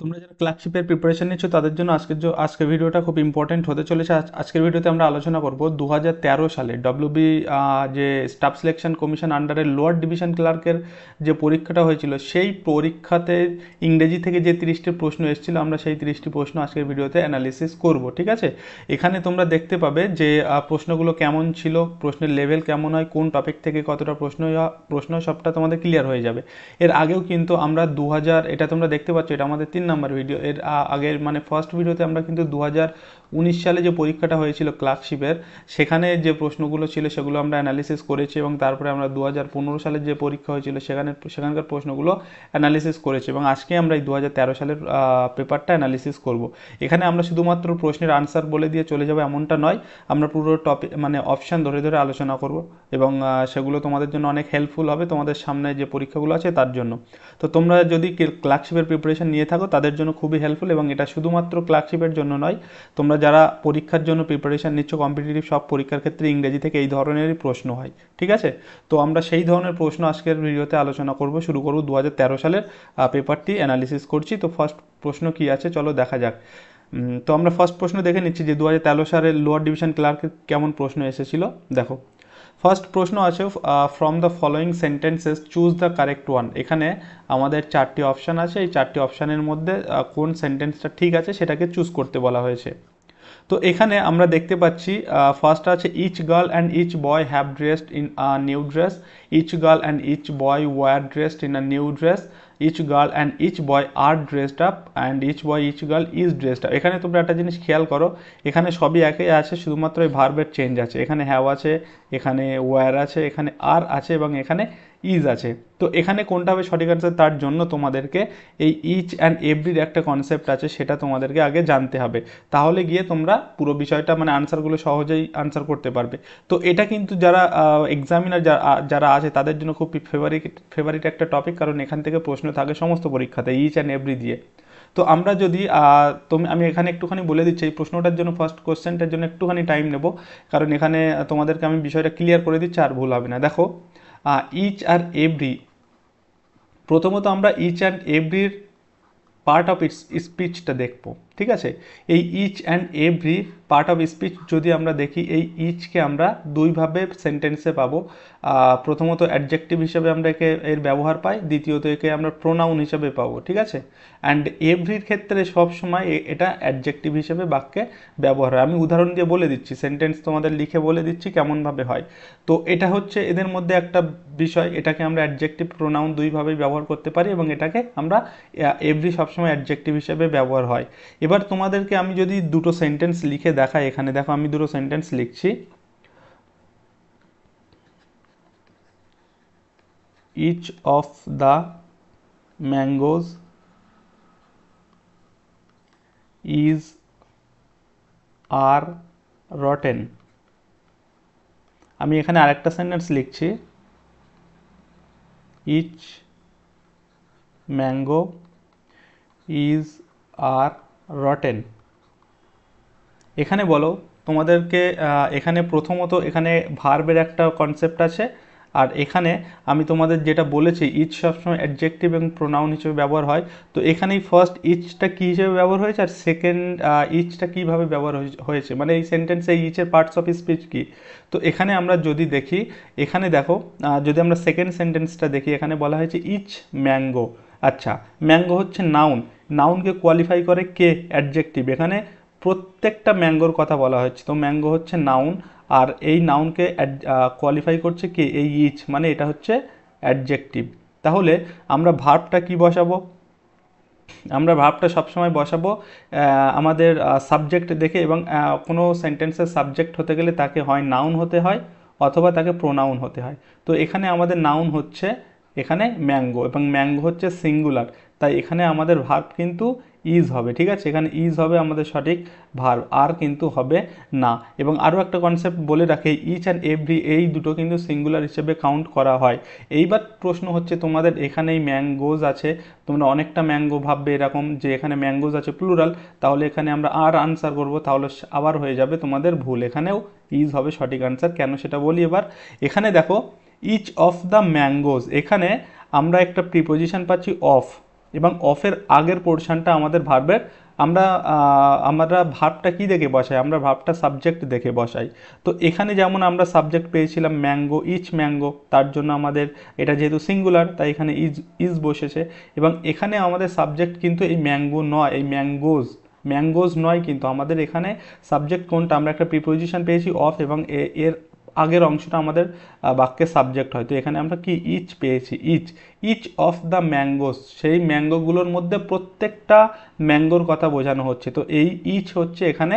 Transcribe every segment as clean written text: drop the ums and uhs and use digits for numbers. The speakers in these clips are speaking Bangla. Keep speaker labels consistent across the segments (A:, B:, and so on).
A: তোমরা যারা ক্লার্কশিপের প্রিপারেশন নিচ্ছ তাদের জন্য আজকের ভিডিওটা খুব ইম্পর্টেন্ট হতে চলেছে। আজকের ভিডিওতে আমরা আলোচনা করব 2013 সালে ডব্লিউবি যে স্টাফ সিলেকশন কমিশন আন্ডারে লোয়ার ডিভিশন ক্লার্কের যে পরীক্ষাটা হয়েছিল সেই পরীক্ষাতে ইংরেজি থেকে যে 30টি প্রশ্ন এসেছিল আমরা সেই 30টি প্রশ্ন আজকের ভিডিওতে অ্যানালিসিস করব। ঠিক আছে, এখানে তোমরা দেখতে পাবে যে প্রশ্নগুলো কেমন ছিল, প্রশ্নের লেভেল কেমন হয়, কোন টপিক থেকে কতটা প্রশ্ন সবটা তোমাদের ক্লিয়ার হয়ে যাবে। এর আগেও কিন্তু আমরা 2000, এটা তোমরা দেখতে পাচ্ছ, এটা আমাদের 3 নাম্বার ভিডিও। এর আগের মানে ফার্স্ট ভিডিওতে আমরা কিন্তু 2019 সালে যে পরীক্ষাটা হয়েছিল ক্লার্কশিপের, সেখানে যে প্রশ্নগুলো ছিল সেগুলো আমরা অ্যানালিসিস করেছি এবং তারপরে আমরা 2015 সালে যে পরীক্ষা হয়েছিল সেখানকার প্রশ্নগুলো অ্যানালিসিস করেছি এবং আজকে আমরা এই 2013 সালের পেপারটা অ্যানালিসিস করব। এখানে আমরা শুধুমাত্র প্রশ্নের আনসার বলে দিয়ে চলে যাবো এমনটা নয়, আমরা পুরো টপিক মানে অপশান ধরে ধরে আলোচনা করব এবং সেগুলো তোমাদের জন্য অনেক হেল্পফুল হবে তোমাদের সামনে যে পরীক্ষাগুলো আছে তার জন্য। তো তোমরা যদি ক্লার্কশিপের প্রিপারেশন নিয়ে থাকো তাদের জন্য খুবই হেল্পফুল এবং এটা শুধুমাত্র ক্লার্কশিপের জন্য নয়, তোমরা যারা পরীক্ষার জন্য প্রিপারেশন নিচ্ছ কম্পিটিটিভ সব পরীক্ষার ক্ষেত্রে ইংরেজি থেকে এই ধরনেরই প্রশ্ন হয়। ঠিক আছে, তো আমরা সেই ধরনের প্রশ্ন আজকের ভিডিওতে আলোচনা করব। শুরু করব 2013 সালের পেপারটি অ্যানালিসিস করছি। তো ফার্স্ট প্রশ্ন কি আছে চলো দেখা যাক। তো আমরা ফার্স্ট প্রশ্ন দেখে নিচ্ছি যে 2013 সালের লোয়ার ডিভিশন ক্লার্কের কেমন প্রশ্ন এসেছিল। দেখো, ফার্স্ট প্রশ্ন আছে, from the following sentences choose the correct one. এখানে আমাদের 4টি অপশান আছে, এই 4টি অপশানের মধ্যে কোন সেন্টেন্সটা ঠিক আছে সেটাকে চুজ করতে বলা হয়েছে। তো এখানে আমরা দেখতে পাচ্ছি ফার্স্ট আছে, each girl and each boy have dressed in a new dress, each girl and each boy were dressed in a new dress, each girl and each boy are dressed up and each boy each girl is dressed up. এখানে তোমরা একটা জিনিস খেয়াল করো, এখানে সবই একই আছে, শুধুমাত্র এই ভার্বের চেঞ্জ আছে। এখানে হ্যাভ আছে, এখানে ওয়ার আছে, এখানে আর আছে এবং এখানে ইজ আছে। তো এখানে কোনটা হবে সঠিক আনসার তার জন্য তোমাদেরকে এই ইচ অ্যান্ড এভরির একটা কনসেপ্ট আছে সেটা তোমাদেরকে আগে জানতে হবে, তাহলে গিয়ে তোমরা পুরো বিষয়টা মানে আনসারগুলো সহজেই আনসার করতে পারবে। তো এটা কিন্তু যারা এক্সামিনার যারা আছে তাদের জন্য খুব ফেভারিট একটা টপিক, কারণ এখান থেকে প্রশ্ন থাকে সমস্ত পরীক্ষাতে ইচ অ্যান্ড এভরি দিয়ে। তো আমরা যদি আমি এখানে একটুখানি বলে দিচ্ছি এই প্রশ্নটার জন্য, ফার্স্ট কোশ্চেনটার জন্য একটুখানি টাইম নেব, কারণ এখানে তোমাদেরকে আমি বিষয়টা ক্লিয়ার করে দিচ্ছি আর ভুল হবে না। দেখো, ইচ আর এভরি, প্রথমত আমরা ইচ অ্যান্ড এভরির পার্ট অফ স্পিচটা দেখব। ঠিক আছে, এই each and every part of speech যদি আমরা দেখি, এই ইচকে আমরা দুইভাবে সেন্টেন্সে পাবো। প্রথমত অ্যাডজেক্টিভ হিসেবে আমরা এর ব্যবহার পাই, দ্বিতীয়ত একে আমরা প্রোনাউন হিসেবে পাবো। ঠিক আছে, অ্যান্ড এভরির ক্ষেত্রে সবসময় এটা অ্যাডজেক্টিভ হিসেবে বাক্যে ব্যবহার হয়। আমি উদাহরণ দিয়ে বলে দিচ্ছি, সেন্টেন্স তোমাদের লিখে বলে দিচ্ছি কেমনভাবে হয়। তো এটা হচ্ছে এদের মধ্যে একটা বিষয়, এটাকে আমরা অ্যাডজেক্টিভ প্রোনাউন দুইভাবেই ব্যবহার করতে পারি এবং এটাকে আমরা এভরি সবসময় অ্যাডজেক্টিভ হিসেবে ব্যবহার হয়। এবার তোমাদেরকে আমি যদি দুটো সেন্টেন্স লিখে দেখাই, এখানে দেখো আমি দুটো সেন্টেন্স লিখছি, each of the mangoes is are rotten. আমি এখানে আরেকটা সেন্টেন্স লিখছি, each mango is are rotten. এখানে বলো তোমাদেরকে, এখানে প্রথমত এখানে ভার্বের একটা কনসেপ্ট আছে, আর এখানে আমি তোমাদের যেটা বলেছি ইচ সবসময় অ্যাডজেক্টিভ এবং প্রোনাউন হিসেবে ব্যবহার হয়। তো এখানেই ফার্স্ট ইচটা কী হিসেবে ব্যবহার হয়েছে আর সেকেন্ড ইচটা কীভাবে ব্যবহার হয়েছে, মানে এই সেন্টেন্সে ইচের পার্টস অফ স্পিচ কী। তো এখানে আমরা যদি দেখি, এখানে দেখো যদি আমরা সেকেন্ড সেন্টেন্সটা দেখি, এখানে বলা হয়েছে ইচ ম্যাঙ্গো। আচ্ছা, ম্যাঙ্গো হচ্ছে নাউন, নাউনকে কোয়ালিফাই করে কে, অ্যাডজেক্টিভ। এখানে প্রত্যেকটা ম্যাঙ্গোর কথা বলা হচ্ছে, তো ম্যাঙ্গো হচ্ছে নাউন আর এই নাউনকে কোয়ালিফাই করছে কি, এই ইচ, মানে এটা হচ্ছে অ্যাডজেক্টিভ। তাহলে আমরা ভার্বটা কি বসাবো, আমরা ভার্বটা সবসময় বসাবো আমাদের সাবজেক্ট দেখে, এবং কোনো সেন্টেন্সের সাবজেক্ট হতে গেলে তাকে হয় নাউন হতে হয় অথবা তাকে প্রোনাউন হতে হয়। তো এখানে আমাদের নাউন হচ্ছে এখানে ম্যাঙ্গো এবং ম্যাঙ্গো হচ্ছে সিঙ্গুলার, তাই এখানে আমাদের ভার্ব কিন্তু ইজ হবে। ঠিক আছে, এখানে ইজ হবে আমাদের সঠিক ভার্ব, আর কিন্তু হবে না। এবং আরও একটা কনসেপ্ট বলে রাখে, ইচ অ্যান্ড এভরি এই দুটো কিন্তু সিঙ্গুলার হিসেবে কাউন্ট করা হয়। এইবার প্রশ্ন হচ্ছে তোমাদের, এখানেই ম্যাঙ্গোজ আছে, তোমরা অনেকটা ম্যাঙ্গো ভাববে এরকম যে এখানে ম্যাঙ্গোজ আছে প্লুরাল, তাহলে এখানে আমরা আর আনসার করব, তাহলে আবার হয়ে যাবে তোমাদের ভুল, এখানেও ইজ হবে সঠিক আনসার। কেন সেটা বলি এবার। এখানে দেখো ইচ অফ দ্য ম্যাঙ্গোজ, এখানে আমরা একটা প্রিপোজিশন পাচ্ছি অফ, এবং অফের আগের পোর্শনটা আমাদের ভার্বের আমরা ভার্বটা কি দেখে বসাই, আমরা ভার্বটা সাবজেক্ট দেখে বসাই। তো এখানে যেমন আমরা সাবজেক্ট পেয়েছিলাম ম্যাঙ্গো, ইচ ম্যাঙ্গো, তার জন্য আমাদের এটা যেহেতু সিঙ্গুলার তাই এখানে ইজ বসেছে। এবং এখানে আমাদের সাবজেক্ট কিন্তু এই ম্যাঙ্গো নয়, এই ম্যাঙ্গোজ নয়, কিন্তু আমাদের এখানে সাবজেক্ট কোনটা, আমরা একটা প্রিপোজিশন পেয়েছি অফ, এবং এর আগের অংশটা আমাদের বাক্যের সাবজেক্ট হয়। তো এখানে আমরা কি ইচ পেয়েছি, ইচ অফ দ্য ম্যাঙ্গোস, সেই ম্যাঙ্গোগুলোর মধ্যে প্রত্যেকটা ম্যাঙ্গোর কথা বোঝানো হচ্ছে। তো এই ইচ হচ্ছে এখানে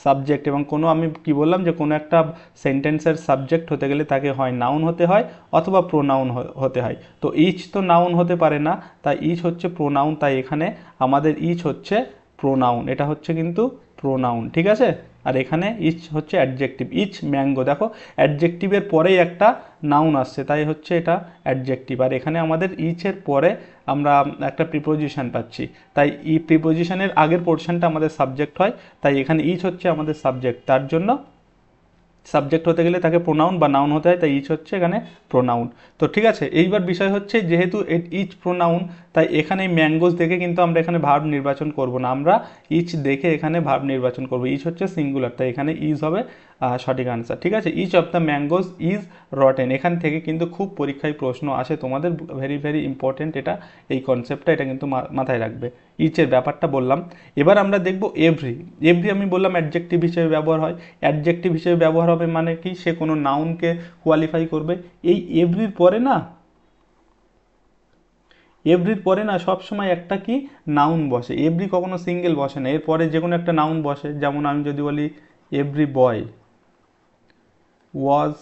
A: সাবজেক্ট। এবং কোনো আমি কি বললাম যে কোনো একটা সেন্টেন্সের সাবজেক্ট হতে গেলে তাকে হয় নাউন হতে হয় অথবা প্রোনাউন হতে হয়। তো ইচ তো নাউন হতে পারে না, তাই ইচ হচ্ছে প্রোনাউন, তাই এখানে আমাদের ইচ হচ্ছে প্রোনাউন, এটা হচ্ছে কিন্তু প্রোনাউন, ঠিক আছে। আর এখানে ইচ হচ্ছে অ্যাডজেক্টিভ, ইচ ম্যাঙ্গো, দেখো অ্যাডজেক্টিভের পরেই একটা নাউন আসছে তাই হচ্ছে এটা অ্যাডজেক্টিভ। আর এখানে আমাদের ইচের পরে আমরা একটা প্রিপোজিশন পাচ্ছি, তাই ই প্রিপোজিশনের আগের পোর্শনটা আমাদের সাবজেক্ট হয়, তাই এখানে ইচ হচ্ছে আমাদের সাবজেক্ট, তার জন্য সাবজেক্ট হতে গেলে তাকে প্রোনাউন বা নাউন হতে হয়, তাই ইচ হচ্ছে এখানে প্রোনাউন। তো ঠিক আছে, এইবার বিষয় হচ্ছে যেহেতু ইচ প্রোনাউন, তাই এখানে ম্যাঙ্গোজ দেখে কিন্তু আমরা এখানে ভার্ব নির্বাচন করব না, আমরা ইচ দেখে এখানে ভার্ব নির্বাচন করব। ইচ হচ্ছে সিঙ্গুলার, তাই এখানে ইজ হবে সঠিক আনসার, ঠিক আছে। Each of the mangoes is rotten, এখান থেকে কিন্তু খুব পরীক্ষায় প্রশ্ন আসে তোমাদের, ভেরি ভেরি ইম্পর্টেন্ট এটা, এই কনসেপ্টটা এটা কিন্তু মাথায় রাখবে। ইচের ব্যাপারটা বললাম। এবার আমরা দেখব এভরি। এভরি আমি বললাম অ্যাডজেক্টিভ হিসেবে ব্যবহার হয়, অ্যাডজেক্টিভ হিসেবে ব্যবহার হবে মানে কি, সে কোনো নাউনকে কোয়ালিফাই করবে। এই এভরির পরে না, এভরির পরে না সবসময় একটা কি নাউন বসে, এভরি কখনো সিঙ্গেল বসে না, এরপরে যে কোনো একটা নাউন বসে। যেমন আমি যদি বলি every boy was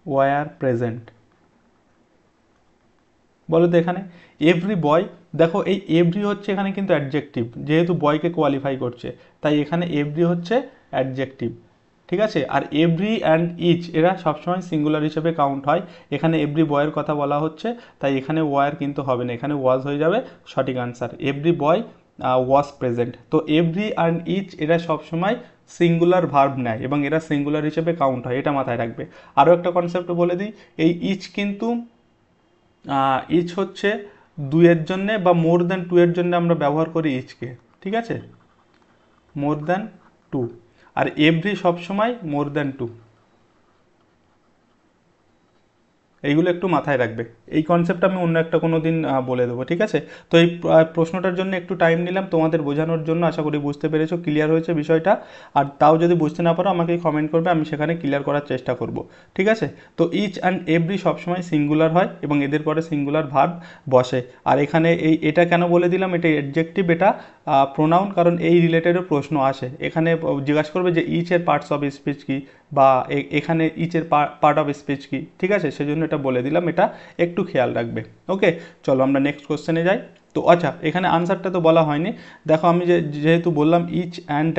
A: were present, বলো তো এখানে এভরি বয়, দেখো এই এভরি হচ্ছে এখানে কিন্তু অ্যাডজেক্টিভ, যেহেতু বয়কে কোয়ালিফাই করছে, তাই এখানে এভরি হচ্ছে অ্যাডজেক্টিভ, ঠিক আছে। আর এভরি অ্যান্ড ইচ এরা সবসময় সিঙ্গুলার হিসেবে কাউন্ট হয়, এখানে এভরি বয়ের কথা বলা হচ্ছে, তাই এখানে ওয়ার কিন্তু হবে না, এখানে ওয়াজ হয়ে যাবে সঠিক answer. Every boy was present. তো এভরি অ্যান্ড ইচ এরা সবসময় সিঙ্গুলার ভার্ব নেয় এবং এরা সিঙ্গুলার হিসেবে কাউন্ট হয়, এটা মাথায় রাখবে। আরও একটা কনসেপ্ট বলে দিই, এই ইচ কিন্তু ইচ হচ্ছে দুইয়ের জন্যে বা মোর দ্যান টু এর জন্য আমরা ব্যবহার করি ইচকে, ঠিক আছে, মোর দ্যান টু। আর এভরি সবসময় মোর দ্যান টু, এইগুলো একটু মাথায় রাখবে। এই কনসেপ্ট আমি অন্য একটা কোনো দিন বলে দেবো, ঠিক আছে। তো এই প্রশ্নটার জন্য একটু টাইম নিলাম তোমাদের বোঝানোর জন্য, আশা করি বুঝতে পেরেছো, ক্লিয়ার হয়েছে বিষয়টা। আর তাও যদি বুঝতে না পারো আমাকে কমেন্ট করবে, আমি সেখানে ক্লিয়ার করার চেষ্টা করব, ঠিক আছে। তো ইচ অ্যান্ড এভরি সবসময় সিঙ্গুলার হয় এবং এদের পরে সিঙ্গুলার ভার্ব বসে। আর এখানে এটা কেন বলে দিলাম, এটা অ্যাডজেক্টিভ, এটা প্রোনাউন, কারণ এই রিলেটেডও প্রশ্ন আসে। এখানে জিজ্ঞাসা করবে যে ইচের পার্টস অফ স্পিচ কি, বা এখানে ইচের পার্ট অফ স্পিচ কি, ঠিক আছে, সেজন্য এটা বলে দিলাম, এটা একটু খেয়াল রাখবে। ওকে, চলো আমরা নেক্সট কোশ্চেনে যাই। তো আচ্ছা, এখানে আনসারটা তো বলা হয়নি, দেখো আমি যেহেতু বললাম ইচ অ্যান্ড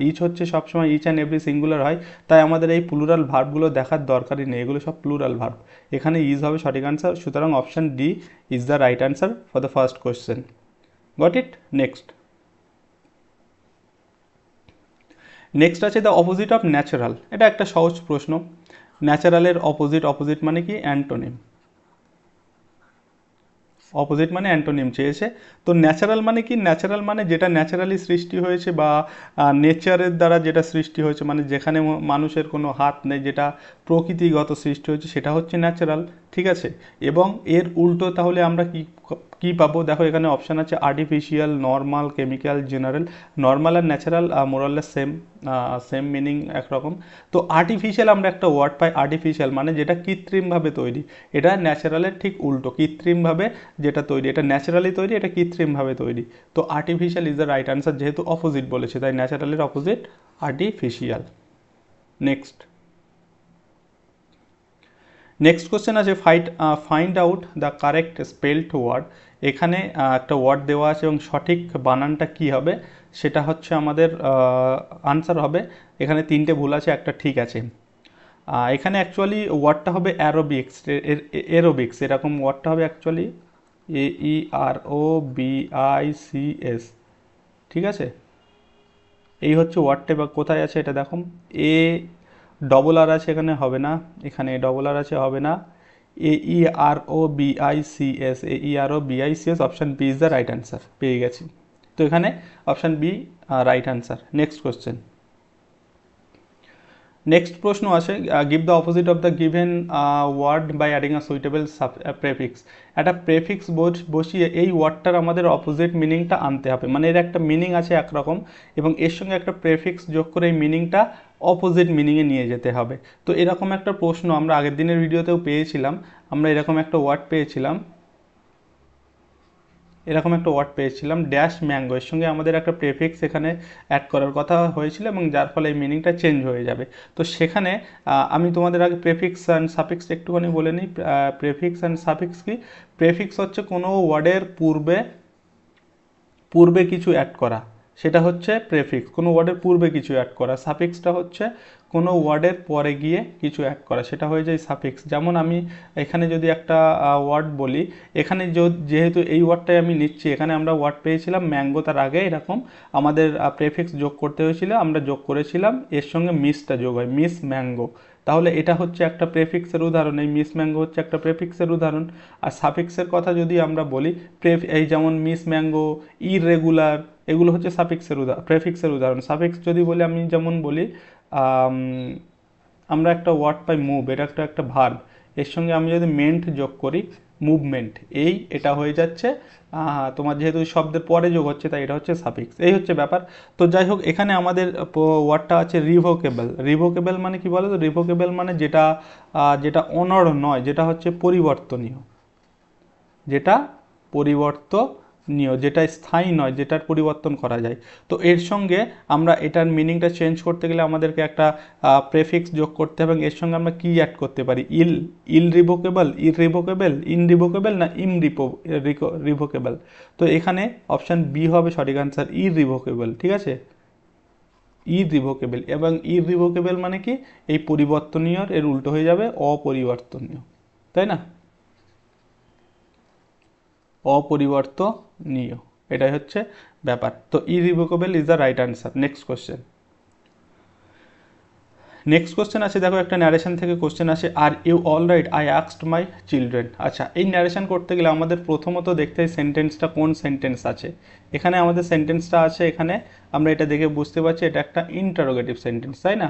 A: ইচ হচ্ছে সবসময় ইচ অ্যান্ড এভরি সিঙ্গুলার হয়, তাই আমাদের এই প্লুরাল ভার্বগুলো দেখার দরকারই নেই, এগুলো সব প্লুরাল ভার্ব, এখানে ইজ হবে সঠিক আনসার। সুতরাং option D is the right answer for the first question. Goat it? Next আছে দ্য অপোজিট অফ ন্যাচারাল, এটা একটা সহজ প্রশ্ন। ন্যাচারালের অপোজিট মানে কি, অ্যান্টোনিম, অপোজিট মানে অ্যান্টোনিম চেয়েছে। তো ন্যাচারাল মানে কি, ন্যাচারাল মানে যেটা ন্যাচারালি সৃষ্টি হয়েছে বা নেচারের দ্বারা যেটা সৃষ্টি হয়েছে, মানে যেখানে মানুষের কোনো হাত নেই, যেটা প্রকৃতিগত সৃষ্টি হয়েছে, সেটা হচ্ছে ন্যাচারাল, ঠিক আছে। এবং এর উল্টো তাহলে আমরা কি পাবো, দেখো এখানে অপশান আছে artificial, normal, chemical, general. Normal আর ন্যাচারাল মোরাললেস সেম মিনিং একরকম। তো আর্টিফিশিয়াল আমরা একটা ওয়ার্ড পাই, আর্টিফিশিয়াল মানে যেটা কৃত্রিমভাবে তৈরি, এটা ন্যাচারালের ঠিক উল্টো, কৃত্রিমভাবে যেটা তৈরি, এটা ন্যাচারালি তৈরি, এটা কৃত্রিমভাবে তৈরি। তো artificial is the right answer, যেহেতু অপোজিট বলেছে তাই ন্যাচারালের অপোজিট আর্টিফিশিয়াল। নেক্সট কোশ্চেন আছে find out the correct spelled word. এখানে একটা ওয়ার্ড দেওয়া আছে এবং সঠিক বানানটা কি হবে সেটা হচ্ছে আমাদের আনসার হবে। এখানে তিনটে ভুল আছে, একটা ঠিক আছে। এখানে অ্যাকচুয়ালি ওয়ার্ডটা হবে অ্যারোবিক্স, এরকম ওয়ার্ডটা হবে অ্যাকচুয়ালি AEROBICS, ঠিক আছে। এই হচ্ছে ওয়ার্ডটা, বা কোথায় আছে এটা দেখো, এ ডবল আর আছে এখানে, হবে না, এখানে ডবল আর আছে, হবে না, AEROBICS, AEROBICS, option B is the right answer. পেয়ে গেছি। তো এখানে option B right answer. Next question. নেক্সট প্রশ্ন আছে, give the opposite of the given word by adding a suitable prefix. একটা প্রেফিক্স বসিয়ে এই ওয়ার্ডটার আমাদের অপোজিট মিনিংটা আনতে হবে, মানে এর একটা মিনিং আছে একরকম এবং এর সঙ্গে একটা প্রেফিক্স যোগ করে এই মিনিংটা অপোজিট মিনিংয়ে নিয়ে যেতে হবে। তো এরকম একটা প্রশ্ন আমরা আগের দিনের ভিডিওতেও পেয়েছিলাম। আমরা এরকম একটা ওয়ার্ড পেয়েছিলাম, ড্যাশ ম্যাঙ্গো, এর সঙ্গে আমাদের একটা প্রেফিক্স এখানে অ্যাড করার কথা হয়েছিল এবং যার ফলে এই মিনিংটা চেঞ্জ হয়ে যাবে। তো সেখানে আমি তোমাদের আগে প্রেফিক্স অ্যান্ড সাফিক্স একটুখানি বলে নিই। প্রেফিক্স অ্যান্ড সাফিক্স কি? প্রেফিক্স হচ্ছে কোনো ওয়ার্ডের পূর্বে কিছু অ্যাড করা, সেটা হচ্ছে প্রেফিক্স। কোনো ওয়ার্ডের পূর্বে কিছু অ্যাড করা। সাফিক্সটা হচ্ছে কোনো ওয়ার্ডের পরে গিয়ে কিছু অ্যাড করা, সেটা হয়ে যায় সাফিক্স। যেমন আমি এখানে যদি একটা ওয়ার্ড বলি, এখানে যেহেতু এই ওয়ার্ডটাই আমি নিচ্ছি, এখানে আমরা ওয়ার্ড পেয়েছিলাম ম্যাঙ্গো, তার আগে এরকম আমাদের প্রেফিক্স যোগ করতে হয়েছিল, আমরা যোগ করেছিলাম, এর সঙ্গে মিসটা যোগ হয়, মিস ম্যাঙ্গো। তাহলে এটা হচ্ছে একটা প্রেফিক্সের উদাহরণ, এই মিস ম্যাঙ্গো হচ্ছে একটা প্রেফিক্সের উদাহরণ। আর সাফিক্সের কথা যদি আমরা বলি, এই যেমন মিস ম্যাঙ্গো, ইররেগুলার, এগুলো হচ্ছে প্রেফিক্সের উদাহরণ। সাফিক্স যদি বলি, আমি যেমন বলি আমরা একটা ওয়ার্ড পাই মুভ, এটা একটা ভার্ব, এর সঙ্গে আমি যদি মেন্ট যোগ করি, মুভমেন্ট, এটা হয়ে যাচ্ছে তোমার, যেহেতু শব্দের পরে যোগ হচ্ছে তাই এটা হচ্ছে সাফিক্স। এই হচ্ছে ব্যাপার। তো যাই হোক, এখানে আমাদের ওয়ার্ডটা আছে রিভোকেবল। রিভোকেবল মানে কি বলো তো? রিভোকেবল মানে যেটা অনড় নয়, যেটা হচ্ছে পরিবর্তনীয়, যেটা পরিবর্তনীয়, যেটা স্থায়ী নয়, যেটার পরিবর্তন করা যায়। তো এর সঙ্গে আমরা এটার মিনিংটা চেঞ্জ করতে গেলে আমাদেরকে একটা প্রেফিক্স যোগ করতে হবে এবং এর সঙ্গে আমরা কি অ্যাড করতে পারি? ইলরিভোকেবল, ইররিভোকেবল, ইনরিভোকেবল না রিভোকেবল। তো এখানে অপশান বি হবে সঠিক আনসার, ইররিভোকেবল। ঠিক আছে, ইররিভোকেবল। এবং ইররিভোকেবল মানে কি? এই পরিবর্তনীয় এর উল্টো হয়ে যাবে অপরিবর্তনীয়, তাই না? অপরিবর্তনীয়, এটাই হচ্ছে ব্যাপার। তো ইরিভোকেবল is the right answer. Next question. আছে, দেখো একটা ন্যারেশন থেকে কোশ্চেন আসে, আর you all right, I asked my children. আচ্ছা, এই ন্যারেশন করতে গেলে আমাদের প্রথমত দেখতে হয় সেন্টেন্সটা কোন সেন্টেন্স আছে। এখানে আমাদের সেন্টেন্সটা আছে, এখানে আমরা এটা দেখে বুঝতে পারছি এটা একটা ইন্টারোগেটিভ সেন্টেন্স, তাই না?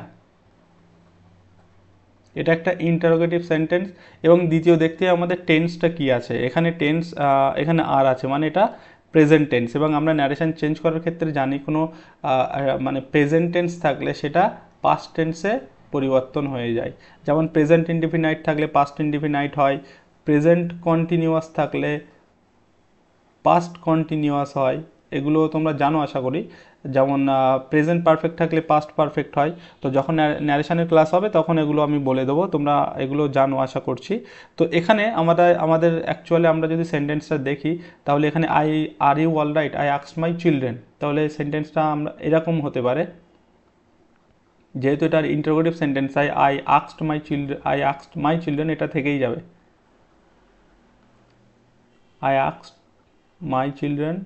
A: এটা একটা ইন্টারোগেটিভ সেন্টেন্স। এবং দ্বিতীয় দেখতে আমাদের টেন্সটা কি আছে, এখানে এখানে আর আছে, মানে এটা প্রেজেন্ট টেন্স। এবং আমরা ন্যারেশন চেঞ্জ করার ক্ষেত্রে জানি কোনো মানে প্রেজেন্ট টেন্স থাকলে সেটা পাস্ট টেন্সে পরিবর্তন হয়ে যায়। যেমন প্রেজেন্ট ইনডিফিনাইট থাকলে পাস্ট ইনডিফিনাইট হয়, প্রেজেন্ট কন্টিনিউয়াস থাকলে পাস্ট কন্টিনিউয়াস হয়, এগুলো তোমরা জানো আশা করি। যেমন প্রেজেন্ট পারফেক্ট থাকলে পাস্ট পারফেক্ট হয়। তো যখন ন্যারেশনের ক্লাস হবে তখন এগুলো আমি বলে দেবো, তোমরা এগুলো জানো আশা করছি। তো এখানে আমাদের অ্যাকচুয়ালি আমরা যদি সেন্টেন্সটা দেখি, তাহলে এখানে are you all right, I asked my children, তাহলে সেন্টেন্সটা আমরা এরকম হতে পারে, যেহেতু এটা interrogative sentence, I asked my children, এটা থেকেই যাবে, আই আস্কড মাই চিলড্রেন।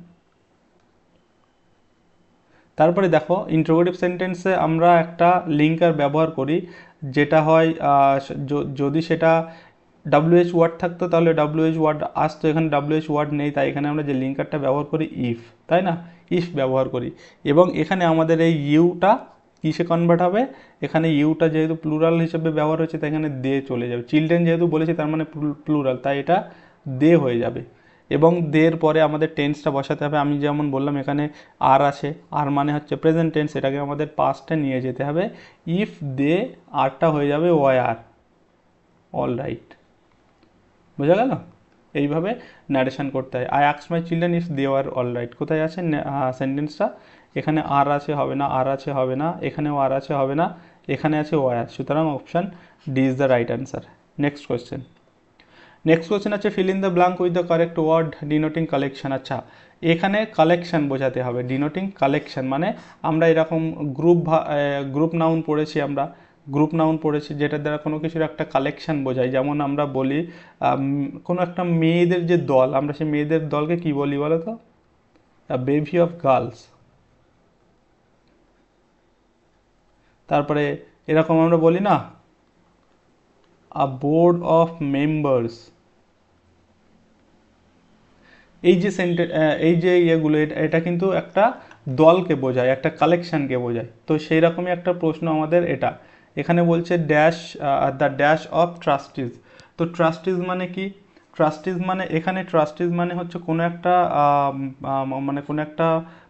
A: তারপরে দেখো, ইন্টারোগেটিভ সেন্টেন্সে আমরা একটা লিঙ্কার ব্যবহার করি, যেটা হয় যদি সেটা WH ওয়ার্ড থাকতো তাহলে WH ওয়ার্ড আসতো, এখানে WH ওয়ার্ড নেই, তাই এখানে আমরা যে লিঙ্কারটা ব্যবহার করি ইফ, তাই না? ইফ ব্যবহার করি। এবং এখানে আমাদের এই ইউটা কিসে কনভার্ট হবে? এখানে ইউটা যেহেতু প্লুরাল হিসেবে ব্যবহার হচ্ছে, তাই এখানে দে চলে যাবে। চিলড্রেন যেহেতু বলেছে তার মানে প্লুরাল, তাই এটা দে হয়ে যাবে। এবং দের পরে আমাদের টেন্সটা বসাতে হবে। আমি যেমন বললাম এখানে আর আছে, আর মানে হচ্ছে প্রেজেন্ট টেন্স, এটাকে আমাদের পাস্টে নিয়ে যেতে হবে। ইফ দে, আরটা হয়ে যাবে ওয়ার, অল রাইট। বোঝা গেল? এইভাবে ন্যারেশন করতে হয়। I asked my children if they were all right. কোথায় আছে সেন্টেন্সটা? এখানে আর আছে, হবে না, আর আছে, হবে না, এখানেও আর আছে, হবে না, এখানে আছে ওয়ার। সুতরাং option D is the right answer. Next question আছে, fill in the blank with the correct word denoting collection. আচ্ছা, এখানে কালেকশন বোঝাতে হবে, ডিনোটিং কালেকশন মানে আমরা এরকম গ্রুপ নাউন পড়েছি, যেটার দ্বারা কোনো কিছুর একটা কালেকশন বোঝায়। যেমন আমরা বলি কোনো একটা মেয়েদের যে দল, আমরা সেই মেয়েদের দলকে কি বলি বলো তো? Bevy of girls. তারপরে এরকম আমরা বলি না, আ বোর্ড অফ মেম্বার্স, এই যে এই যে ইয়েগুলো, এটা কিন্তু একটা দলকে বোঝায়, একটা কালেকশনকে বোঝায়। তো সেই রকমই একটা প্রশ্ন আমাদের এটা। এখানে বলছে dash the dash of trustees. তো ট্রাস্টিজ মানে কি? ট্রাস্টিজ মানে, এখানে ট্রাস্টিজ মানে হচ্ছে কোনো একটা মানে কোনো একটা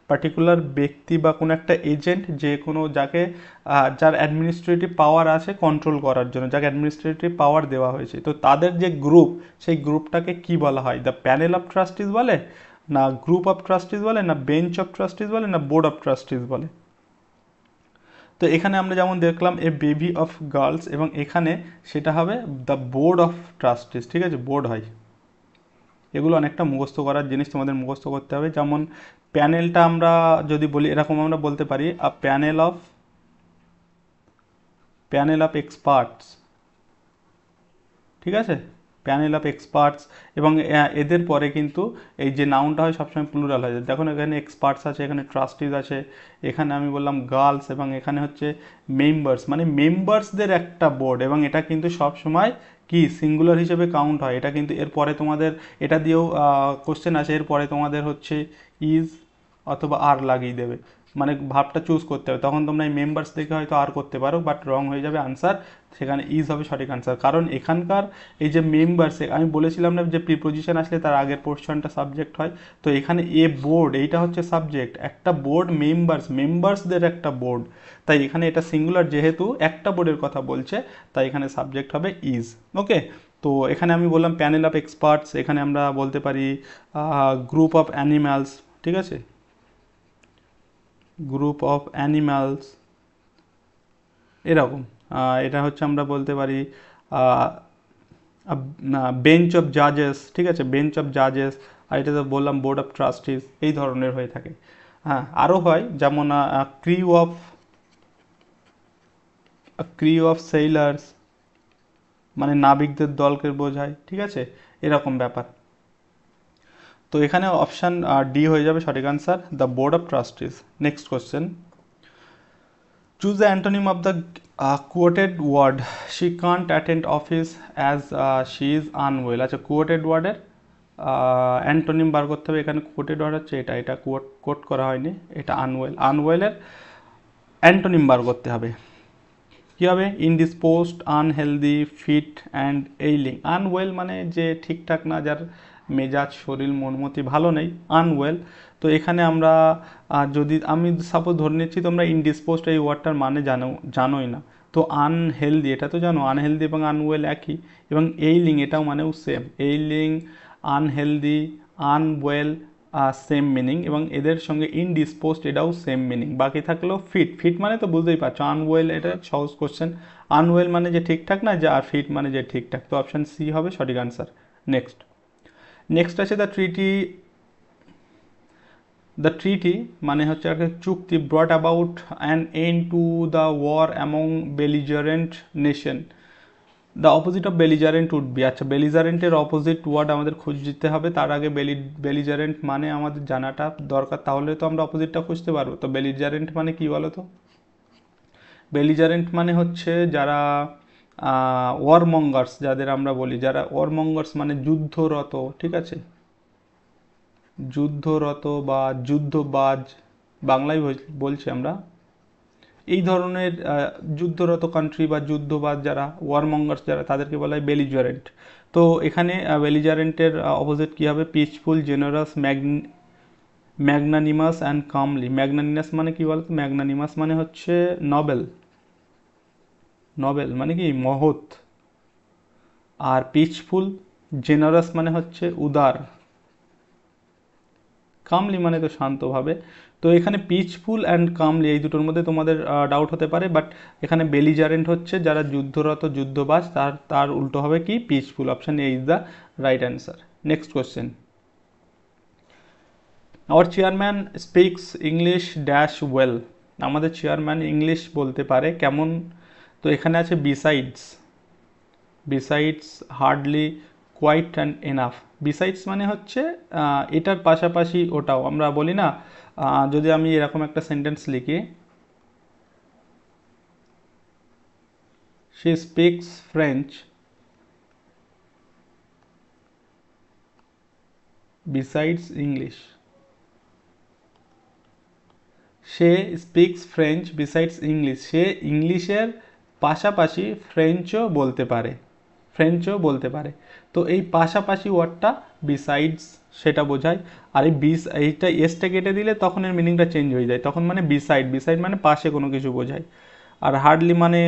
A: পার্টিকুলার ব্যক্তি বা কোনো একটা এজেন্ট, যে কোনো যাকে যার অ্যাডমিনিস্ট্রেটিভ পাওয়ার আছে কন্ট্রোল করার জন্য, যাকে অ্যাডমিনিস্ট্রেটিভ পাওয়ার দেওয়া হয়েছে, তো তাদের যে গ্রুপ, সেই গ্রুপটাকে কি বলা হয়? দ্য প্যানেল অফ ট্রাস্টিজ বলে, না গ্রুপ অফ ট্রাস্টিজ বলে, না বেঞ্চ অফ ট্রাস্টিজ বলে, না বোর্ড অফ ট্রাস্টিজ বলে? তো এখানে আমরা যেমন দেখলাম এ বেবি অফ গার্লস, এবং এখানে সেটা হবে দ্য বোর্ড অফ ট্রাস্টিজ। ঠিক আছে, বোর্ড হয়। এগুলো অনেকটা মুখস্থ করার জিনিস, তোমাদের মুখস্থ করতে হবে। যেমন প্যানেলটা আমরা যদি বলি, এরকম আমরা বলতে পারি আ প্যানেল অফ এক্সপার্টস। ঠিক আছে, প্যানেল অফ এক্সপার্টস। এবং এদের পরে কিন্তু এই যে নাউনটা হয় সবসময় প্লুরাল হয়। দেখো এখানে এক্সপার্টস আছে, এখানে ট্রাস্টিজ আছে, এখানে আমি বললাম গার্লস, এবং এখানে হচ্ছে মেম্বার্স, মানে মেম্বার্সদের একটা বোর্ড। এবং এটা কিন্তু সব সময় কি সিঙ্গুলার হিসেবে কাউন্ট হয়। এটা কিন্তু এরপরে তোমাদের এটা দিয়েও কোশ্চেন আছে, এরপরে তোমাদের হচ্ছে ইজ অথবা আর লাগিয়ে দেবে, মানে ভাবটা চুজ করতে হবে। তখন তোমরা এই মেম্বার্স দেখে হয়তো আর করতে পারো, বাট রং হয়ে যাবে আনসার, সেখানে ইজ হবে সঠিক আনসার। কারণ এখানকার এই যে মেম্বার্স, আমি বলেছিলাম না যে প্রিপোজিশন আসলে তার আগের পোর্শনটা সাবজেক্ট হয়, তো এখানে এ বোর্ড এইটা হচ্ছে সাবজেক্ট, একটা বোর্ড মেম্বার্সদের একটা বোর্ড, তাই এখানে এটা সিঙ্গুলার, যেহেতু একটা বোর্ডের কথা বলছে, তাই এখানে সাবজেক্ট হবে ইজ। ওকে, তো এখানে আমি বললাম প্যানেল অফ এক্সপার্টস, এখানে আমরা বলতে পারি গ্রুপ অফ অ্যানিম্যালস। ঠিক আছে, গ্রুপ অফ অ্যানিম্যালস এরকম। এটা হচ্ছে আমরা বলতে পারি বেঞ্চ অফ জাজেস। ঠিক আছে, বেঞ্চ অফ জাজেস। আর এটা তো বললাম বোর্ড অফ ট্রাস্টিজ, এই ধরনের হয়ে থাকে। হ্যাঁ, আরও হয়, যেমন ক্রিউ অফ সেইলার্স, মানে নাবিকদের দলকে বোঝায়। ঠিক আছে, এরকম ব্যাপার। তো এখানে অপশান ডি হয়ে যাবে সঠিক answer, the board of trustees. Next question, choose the antonym of the quoted word she can't attend office as she is unwell. আচ্ছা, কোটেড ওয়ার্ডের অ্যান্টোনিম বার করতে হবে। এখানে কোটেড ওয়ার্ড হচ্ছে এটা কোট করা হয়নি, এটা আনওয়েলের অ্যান্টোনিম বার করতে হবে। কী হবে? Indisposed, unhealthy, fit and ailing. Unwell মানে যে ঠিকঠাক না, যার মেজাজ, শরীর, মনমতি ভালো নেই, আনওয়েল। তো এখানে আমরা যদি আমি সাপোজ ধরে নিচ্ছি তোমরা ইনডিসপোজড এই ওয়ার্ডটার মানে জানোই না, তো আনহেলদি এটা তো জানো, আনহেলদি এবং আনওয়েল একই। এবং এইলিং এটাও মানেও same, ailing, unhealthy, unwell same meaning, এবং এদের সঙ্গে ইনডিসপোজড এটাও সেম মিনিং। বাকি থাকলেও ফিট মানে তো বুঝতেই পারছো, আনওয়েল এটা সহজ কোশ্চেন, আনওয়েল মানে যে ঠিকঠাক না, যে আর ফিট মানে যে ঠিকঠাক। তো অপশান সি হবে সঠিক আনসার। নেক্সট আছে দ্য ট্রিটি মানে হচ্ছে একটা চুক্তি, brought about an end to the war among belligerent nation. The opposite of belligerent would be. আচ্ছা, বেলিজারেন্টের অপোজিট ওয়ার্ড আমাদের খুঁজতে হবে, তার আগে বেলিজারেন্ট মানে আমাদের জানাটা দরকার, তাহলে তো আমরা অপোজিটটা খুঁজতে পারবো। তো বেলিজারেন্ট মানে কি বলো তো? বেলিজারেন্ট মানে হচ্ছে যারা ওয়ারমঙ্গার্স, যাদের আমরা বলি, যারা ওয়ারমঙ্গার্স মানে যুদ্ধরত। ঠিক আছে, যুদ্ধরত বা যুদ্ধবাজ, বাংলায় বলছি আমরা। এই ধরনের যুদ্ধরত কান্ট্রি বা যুদ্ধবাজ যারা, ওয়ারমঙ্গার্স যারা, তাদেরকে বলা হয় বেলিজারেন্ট। তো এখানে বেলিজারেন্টের অপোজিট কী হবে? Peaceful, generous, magnanimous and calmly. Magnanimous মানে কি বলতো? ম্যাগনানিমাস মানে হচ্ছে নবেল মানে কি মহৎ। আর পিসফুল, জেনারাস মানে হচ্ছে উদার, কামলি মানে তো শান্তভাবে। তো এখানে পিসফুল অ্যান্ড কামলি এই দুটোর মধ্যে তোমাদের ডাউট হতে পারে, বাট এখানে বেলিজারেন্ট হচ্ছে যারা যুদ্ধরত, যুদ্ধবাজ, তার উল্টো হবে কি? Peaceful. Option A is the right answer. Next question, our chairman speaks English dash well. আমাদের চেয়ারম্যান ইংলিশ বলতে পারে কেমন? তো এখানে আছে besides, hardly, quite and enough. Besides মানে হচ্ছে এটার পাশাপাশি ওটাও, আমরা বলি না, যদি আমি এরকম একটা সেন্টেন্স লিখি, she speaks French besides English, সে স্পিক্স ফ্রেঞ্চ বিসাইডস ইংলিশ, সে ইংলিশের পাশাপাশি ফ্রেঞ্চও বলতে পারে। তো এই পাশাপাশি ওয়ার্ডটা বিসাইডস সেটা বোঝায়। আর এই এইটা এসটা কেটে দিলে তখন এর মিনিংটা চেঞ্জ হয়ে যায়, তখন মানে বিসাইড মানে পাশে কোনো কিছু বোঝায়। আর হার্ডলি মানে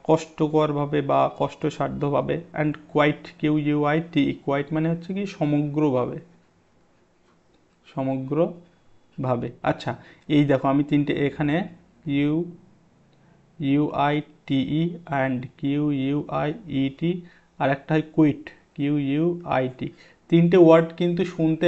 A: কষ্টকরভাবে বা কষ্টসাধ্যভাবে। অ্যান্ড কোয়াইট QUIT, কোয়াইট মানে হচ্ছে কি সমগ্রভাবে। আচ্ছা, এই দেখো আমি তিনটে এখানে UITE অ্যান্ড QUIET, আর একটা হয় কুইট QUIT। তিনটে ওয়ার্ড কিন্তু শুনতে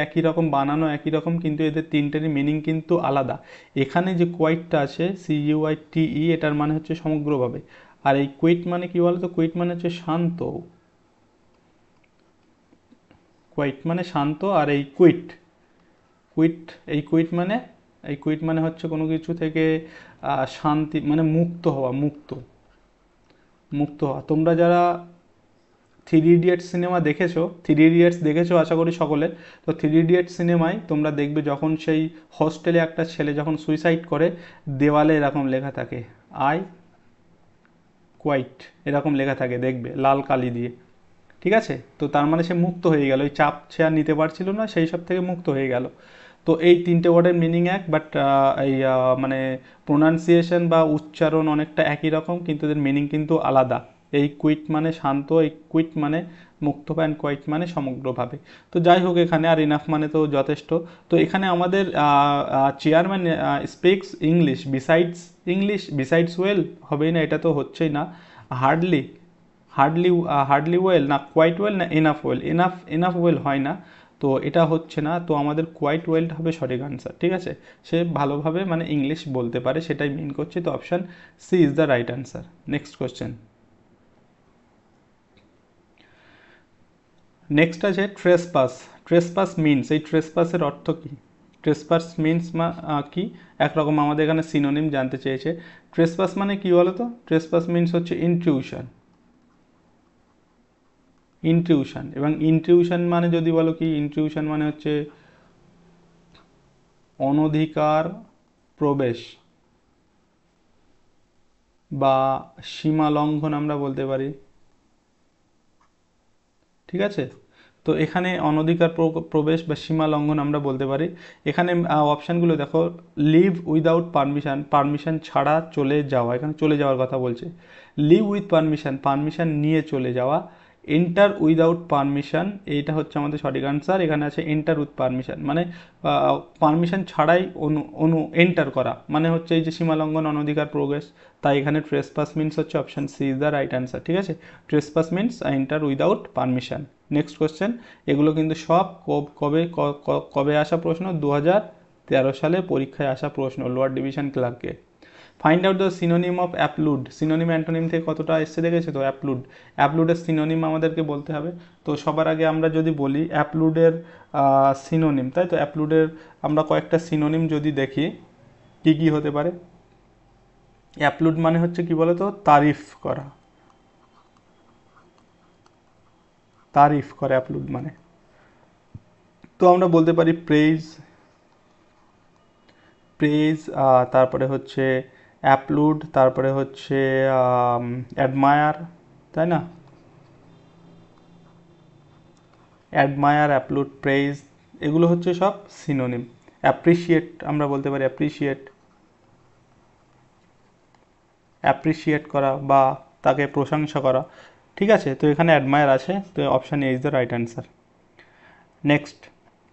A: একই রকম, বানানো একই রকম, কিন্তু এদের তিনটেরই মিনিং কিন্তু আলাদা। এখানে যে কোয়াইটটা আছে CUITE, এটার মানে হচ্ছে সমগ্রভাবে। আর এই কুইট মানে কি বলতো, কুইট মানে হচ্ছে শান্ত, আর এই কুইট এই কুইট মানে হচ্ছে কোনো কিছু থেকে শান্তি, মানে মুক্ত হওয়া। তোমরা যারা থ্রি ইডিয়টস দেখেছো আশা করি সকলে। তো থ্রি ইডিয়টস সিনেমায় তোমরা দেখবে যখন সেই হস্টেলে একটা ছেলে যখন সুইসাইড করে, দেওয়ালে এরকম লেখা থাকে আই কোয়াইট, এরকম লেখা থাকে দেখবে লাল কালি দিয়ে। ঠিক আছে, তো তার মানে সে মুক্ত হয়ে গেল, ওই চাপ সে আর নিতে পারছিল না, সেই সব থেকে মুক্ত হয়ে গেল। তো এই তিনটে ওয়ার্ডের মিনিং এক, বাট এই মানে প্রোনাউন্সিয়েশন বা উচ্চারণ অনেকটা একই রকম, কিন্তু এদের মিনিং কিন্তু আলাদা। এই কুইট মানে শান্ত, এই কুইট মানে মুক্ত, অ্যান্ড কোয়াইট মানে সমগ্রভাবে। তো যাই হোক, এখানে আর ইনাফ মানে তো যথেষ্ট। তো এখানে আমাদের চেয়ারম্যান স্পিক্স বিসাইডস ওয়েল হবেই না, এটা তো হচ্ছেই না। হার্ডলি হার্ডলি ওয়েল, না কোয়াইট ওয়েল, না এনাফ ওয়েল হয় না, তো এটা হচ্ছে না। তো আমাদের কোয়াইট ওয়েল হবে সঠিক আনসার। ঠিক আছে, সে ভালোভাবে মানে ইংলিশ বলতে পারে, সেটাই মিন করছে। তো option C is the right answer. Next question. Next আছে ট্রেসপাস মিনস, এই ট্রেসপাসের অর্থ কী? ট্রেসপাস মিনস কি? একরকম আমাদের এখানে সিনোনিম জানতে চেয়েছে। ট্রেসপাস মানে কি বলো তো? ট্রেসপাস মিনস হচ্ছে ইন্ট্রিউশন। এবং ইন্ট্রিউশন মানে যদি বলো কি, ইন্ট্রিউশন মানে হচ্ছে অনধিকার প্রবেশ বা সীমা লঙ্ঘন আমরা বলতে পারি। ঠিক আছে, তো এখানে অনধিকার প্রবেশ বা সীমা লঙ্ঘন আমরা বলতে পারি। এখানে অপশানগুলো দেখো, লিভ উইদাউট পারমিশন ছাড়া চলে যাওয়া, এখানে চলে যাওয়ার কথা বলছে। লিভ উইথ পারমিশন নিয়ে চলে যাওয়া। এন্টার উইদাউট পারমিশন, এইটা হচ্ছে আমাদের সঠিক আনসার। এখানে আছে এন্টার উইথ পারমিশন, মানে পারমিশন ছাড়াই এন্টার করা, মানে হচ্ছে এই যে সীমালঙ্ঘন, অনধিকার প্রবেশ। তাই এখানে ট্রেসপাস মিনস হচ্ছে option C is the right answer. ঠিক আছে, trespass means enter without permission. Next question. এগুলো কিন্তু সব কবে আসা প্রশ্ন? 2013 সালে পরীক্ষায় আসা প্রশ্ন, লোয়ার ডিভিশন ক্লার্কে। Find out the synonym of applaud. Synonym antonym থেকে কতটা এসছে দেখেছো তো? অ্যাপলুডের সিনোনিম আমাদেরকে বলতে হবে। তো সবার আগে আমরা যদি বলি অ্যাপলুডের সিনোনিম, তাই তো অ্যাপলুডের আমরা কয়েকটা সিনোনিম যদি দেখি কি কি হতে পারে। অ্যাপলুড মানে হচ্ছে কি বলতো? তারিফ করে অ্যাপলুড মানে। তো আমরা বলতে পারি প্রেজ, তারপরে হচ্ছে অ্যাপলুড, তারপরে হচ্ছে অ্যাডমায়ার, তাই না? অ্যাডমায়ার, অ্যাপলুড, প্রেজ, এগুলো হচ্ছে সব সিনোনিম। অ্যাপ্রিসিয়েট আমরা বলতে পারি, অ্যাপ্রিসিয়েট করা বা তাকে প্রশংসা করা। ঠিক আছে, তো এখানে অ্যাডমায়ার আছে, তো option A is the right answer. Next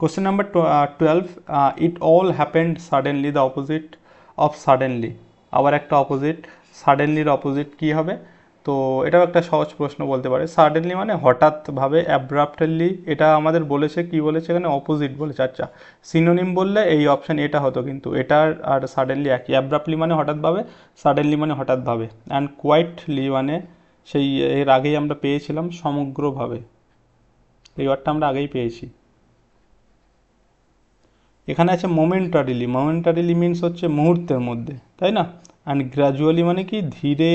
A: question number 12। It all happened suddenly, the opposite of suddenly. আবার একটা অপোজিট, সাডেনলির অপোজিট কী হবে? তো এটাও একটা সহজ প্রশ্ন বলতে পারে। সাডেনলি মানে হঠাৎভাবে, অ্যাব্রাপ্টলি, এটা আমাদের বলেছে কি বলেছে এখানে? অপোজিট বলেছে। আচ্ছা, সিনোনিম বললে এই অপশান এটা হতো, কিন্তু এটা আর সাডেনলি একই। অ্যাব্রাপ্টলি মানে হঠাৎভাবে, সাডেনলি মানে হঠাৎভাবে। অ্যান্ড কোয়াইটলি মানে সেই এর আগেই আমরা পেয়েছিলাম সমগ্রভাবে, এই ওয়ার্ডটা আমরা আগেই পেয়েছি। এখানে আছে মোমেন্টারিলি মিনস হচ্ছে মুহূর্তের মধ্যে, তাই না? অ্যান্ড গ্র্যাজুয়ালি মানে কি? ধীরে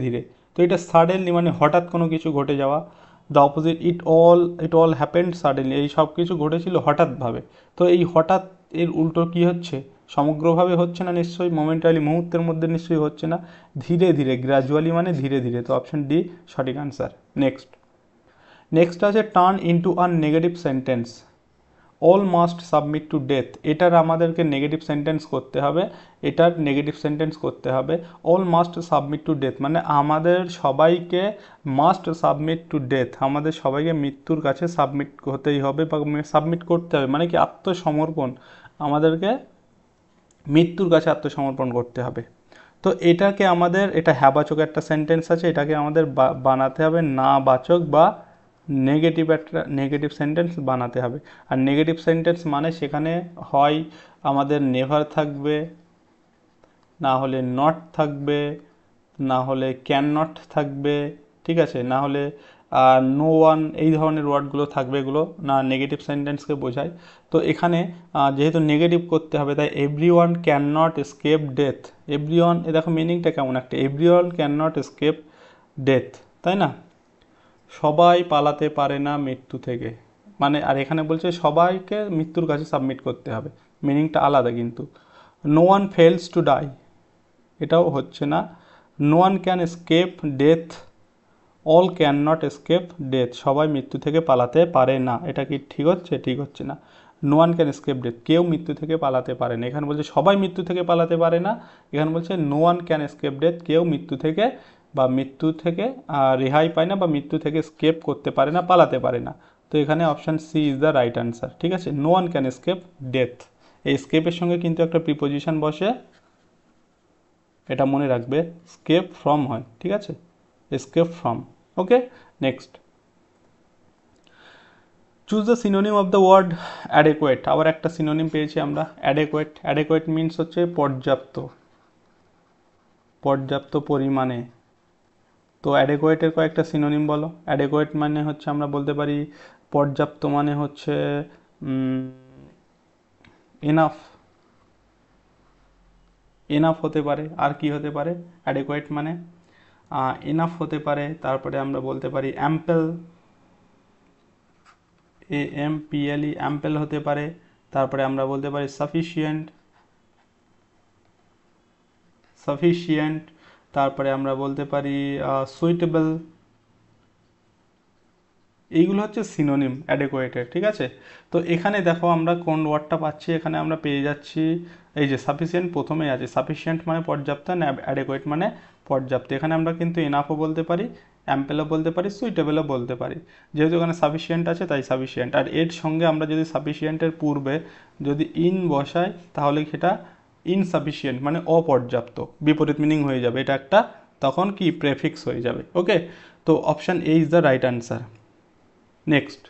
A: ধীরে। তো এটা সাডেনলি মানে হঠাৎ কোনো কিছু ঘটে যাওয়া। The opposite, it all happened suddenly, এই সব কিছু ঘটেছিল হঠাৎভাবে। তো এই হঠাৎ এর উল্টো কি হচ্ছে, সমগ্রভাবে হচ্ছে না নিশ্চয়ই, মোমেন্টালি মুহূর্তের মধ্যে নিশ্চয়ই হচ্ছে না, ধীরে ধীরে, গ্র্যাজুয়ালি মানে ধীরে ধীরে। তো অপশন ডি সঠিক আনসার। নেক্সট আছে turn into a negative sentence, all must submit to death. এটার আমাদেরকে নেগেটিভ সেন্টেন্স করতে হবে, all must submit to death মানে আমাদের সবাইকে, মাস্ট সাবমিট টু ডেথ আমাদের সবাইকে মৃত্যুর কাছে সাবমিট হতেই হবে বা সাবমিট করতে হবে, মানে কি আত্মসমর্পণ, আমাদেরকে মৃত্যুর কাছে আত্মসমর্পণ করতে হবে। তো এটাকে আমাদের, এটা হ্যাবাচক একটা সেন্টেন্স আছে, এটাকে আমাদের বানাতে হবে না বাচক বা নেগেটিভ সেন্টেন্স বানাতে হবে। আর নেগেটিভ সেন্টেন্স মানে সেখানে হয় আমাদের নেভার থাকবে, না হলে নট থাকবে, না হলে ক্যান নট থাকবে, ঠিক আছে, না হলে নো ওয়ান, এই ধরনের ওয়ার্ডগুলো থাকবে, এগুলো না নেগেটিভ সেন্টেন্সকে বোঝায়। তো এখানে যেহেতু নেগেটিভ করতে হবে, তাই everyone can not escape death, everyone, এ দেখো মিনিংটা কেমন একটা, everyone can not escape death, তাই না, সবাই পালাতে পারে না মৃত্যু থেকে, মানে আর এখানে বলছে সবাইকে মৃত্যুর কাছে সাবমিট করতে হবে, মিনিংটা আলাদা কিন্তু। No one fails to die, এটাও হচ্ছে না। No one can escape death, all can not escape death, সবাই মৃত্যু থেকে পালাতে পারে না, এটা কি ঠিক হচ্ছে, ঠিক হচ্ছে না। No one can escape death, কেউ মৃত্যু থেকে পালাতে পারে না, এখানে বলছে সবাই মৃত্যু থেকে পালাতে পারে না, এখানে বলছে no one can escape death, কেউ মৃত্যু থেকে বা মৃত্যু থেকে রেহাই পায় না বা মৃত্যু থেকে স্কেপ করতে পারে না, পালাতে পারে না। তো এখানে option C is the right answer, ঠিক আছে, no one can escape death. এই স্কেপের সঙ্গে কিন্তু একটা প্রিপোজিশন বসে, এটা মনে রাখবে, স্কেপ ফ্রম হয়, ঠিক আছে, escape from. Okay, next, choose the synonym of the word adequate। আবার একটা সিনোনিম পেয়েছি আমরা, adequate means হচ্ছে পর্যাপ্ত, পর্যাপ্ত পরিমাণে। তো adequate এর কয়েকটা সিনোনিম বলো। adequate মানে হচ্ছে আমরা বলতে পারি পর্যাপ্ত মানে হচ্ছে এনাফ হতে পারে, আর কি হতে পারে, adequate মানে এনাফ হতে পারে, তারপরে আমরা বলতে পারি অ্যাম্পেল, AMPLE অ্যাম্পেল হতে পারে, তারপরে আমরা বলতে পারি সাফিসিয়েন্ট, তারপরে আমরা বলতে পারি সুইটেবল, এইগুলো হচ্ছে সিনোনিম অ্যাডেকোয়েটের, ঠিক আছে। তো এখানে দেখো আমরা কোন ওয়ার্ডটা পাচ্ছি, এখানে আমরা পেয়ে যাচ্ছি এই যে সাফিসিয়েন্ট প্রথমেই আছে, সাফিসিয়েন্ট মানে পর্যাপ্ত, অ্যাডেকোয়েট মানে পর্যাপ্ত। এখানে আমরা কিন্তু এনাফও বলতে পারি, অ্যাম্পেলও বলতে পারি, সুইটেবলও বলতে পারি, যেহেতু এখানে সাফিসিয়েন্ট আছে তাই সাফিসিয়েন্ট। আর এর সঙ্গে আমরা যদি সাফিসিয়েন্টের পূর্বে যদি ইন বসাই তাহলে সেটা ইনসাফিসিয়েন্ট মানে অপর্যাপ্ত, বিপরীত মিনিং হয়ে যাবে, এটা একটা তখন কি প্রেফিক্স হয়ে যাবে। ওকে, তো option A is the right answer. Next,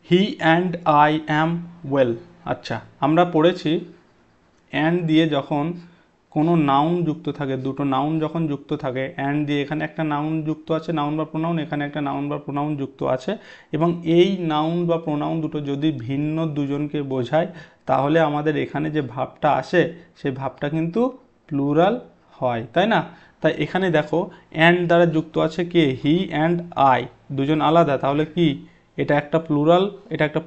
A: he and I am well. আচ্ছা, আমরা পড়েছি অ্যান্ড দিয়ে যখন কোনো নাউন যুক্ত থাকে, দুটো নাউন যখন যুক্ত থাকে, অ্যান্ড দিয়ে এখানে একটা নাউন যুক্ত আছে, নাউন বা প্রোনাউন, এখানে একটা নাউন বা প্রোনাউন যুক্ত আছে, এবং এই নাউন বা প্রোনাউন দুটো যদি ভিন্ন দুজনকে বোঝায় তাহলে আমাদের এখানে যে ভাবটা আসে সেই ভাবটা কিন্তু প্লুরাল হয়, তাই না। তাই এখানে দেখো অ্যান্ড দ্বারা যুক্ত আছে কে, হি অ্যান্ড আই, দুজন আলাদা, তাহলে কি এটা একটা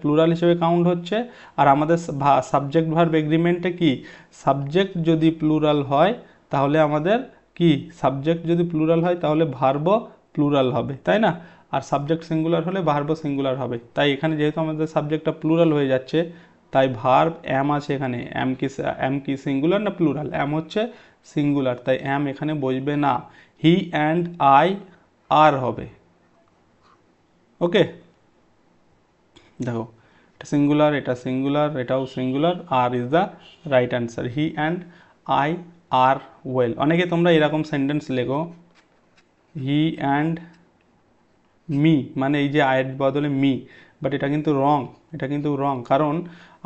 A: প্লুরাল হিসেবে কাউন্ট হচ্ছে। আর আমাদের সাবজেক্ট ভার্ব এগ্রিমেন্টে কি, সাবজেক্ট যদি প্লুরাল হয় তাহলে আমাদের কি, সাবজেক্ট যদি প্লুরাল হয় তাহলে ভার্বও প্লুরাল হবে, তাই না। আর সাবজেক্ট সিঙ্গুলার হলে ভার্বও সিঙ্গুলার হবে। তাই এখানে যেহেতু আমাদের সাবজেক্টটা প্লুরাল হয়ে যাচ্ছে, তাই ভার্ব অ্যাম আছে এখানে, অ্যাম কি সিঙ্গুলার না প্লুরাল, অ্যাম হচ্ছে সিঙ্গুলার, তাই অ্যাম এখানে বসবে না, হি অ্যান্ড আই আর হবে। ওকে, দেখো এটা সিঙ্গুলার, এটা সিঙ্গুলার, এটাও singular, are is the right answer, he and I are well. অনেকে তোমরা এরকম সেন্টেন্স লেখো, হি অ্যান্ড মি, মানে এই যে আয়ের বদলে মি, বাট এটা কিন্তু রং, কারণ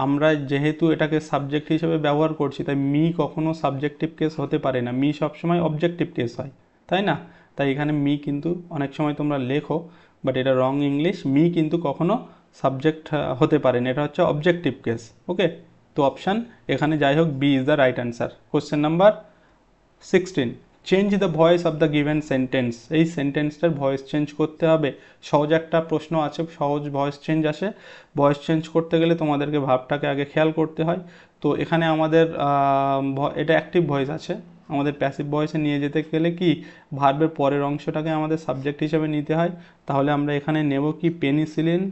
A: আমরা যেহেতু এটাকে সাবজেক্ট হিসেবে ব্যবহার করছি, তাই মি কখনো সাবজেক্টিভ কেস হতে পারে না, মি সবসময় অবজেক্টিভ কেস হয়, তাই না। তাই এখানে মি কিন্তু অনেক সময় তোমরা লেখো, বাট এটা রং ইংলিশ, মি কিন্তু কখনো সাবজেক্ট হতে পারে না, এটা হচ্ছে অবজেক্টিভ কেস। ওকে, তো অপশান এখানে যাই হোক B is the right answer. Question number 16, change the voice of the given sentence, এই সেন্টেন্সটার ভয়েস চেঞ্জ করতে হবে। সহজ একটা প্রশ্ন আছে, সহজ ভয়েস চেঞ্জ আসে। ভয়েস চেঞ্জ করতে গেলে তোমাদেরকে ভাবটাকে আগে খেয়াল করতে হয়। তো এখানে আমাদের এটা অ্যাক্টিভ ভয়েস আছে, আমাদের প্যাসিভ ভয়েসে নিয়ে যেতে গেলে কি ভার্বের পরের অংশটাকে আমাদের সাবজেক্ট হিসেবে নিতে হয়। তাহলে আমরা এখানে নেব কি পেনিসিলিন,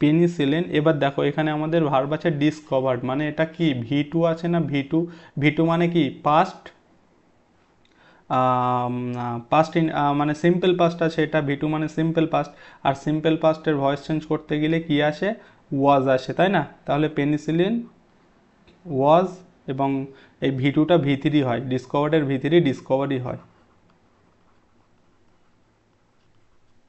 A: পেনিসিলিন। এবার দেখো এখানে আমাদের ভার্ব আছে ডিসকভার্ড, মানে এটা কি ভি2 আছে না, ভি2, ভি2 মানে কি পাস্ট, পাস্ট ইন মানে সিম্পল পাস্ট আছে, এটা ভি2 মানে সিম্পল পাস্ট। আর সিম্পল পাস্টের ভয়েস চেঞ্জ করতে গেলে কি আসে, ওয়াজ আসে, তাই না? তাহলে পেনিসিলিন ওয়াজ, এবং এই ভি2টা ভি3 হয়, ডিসকভার্ডের ভি3 ডিসকভারি হয়।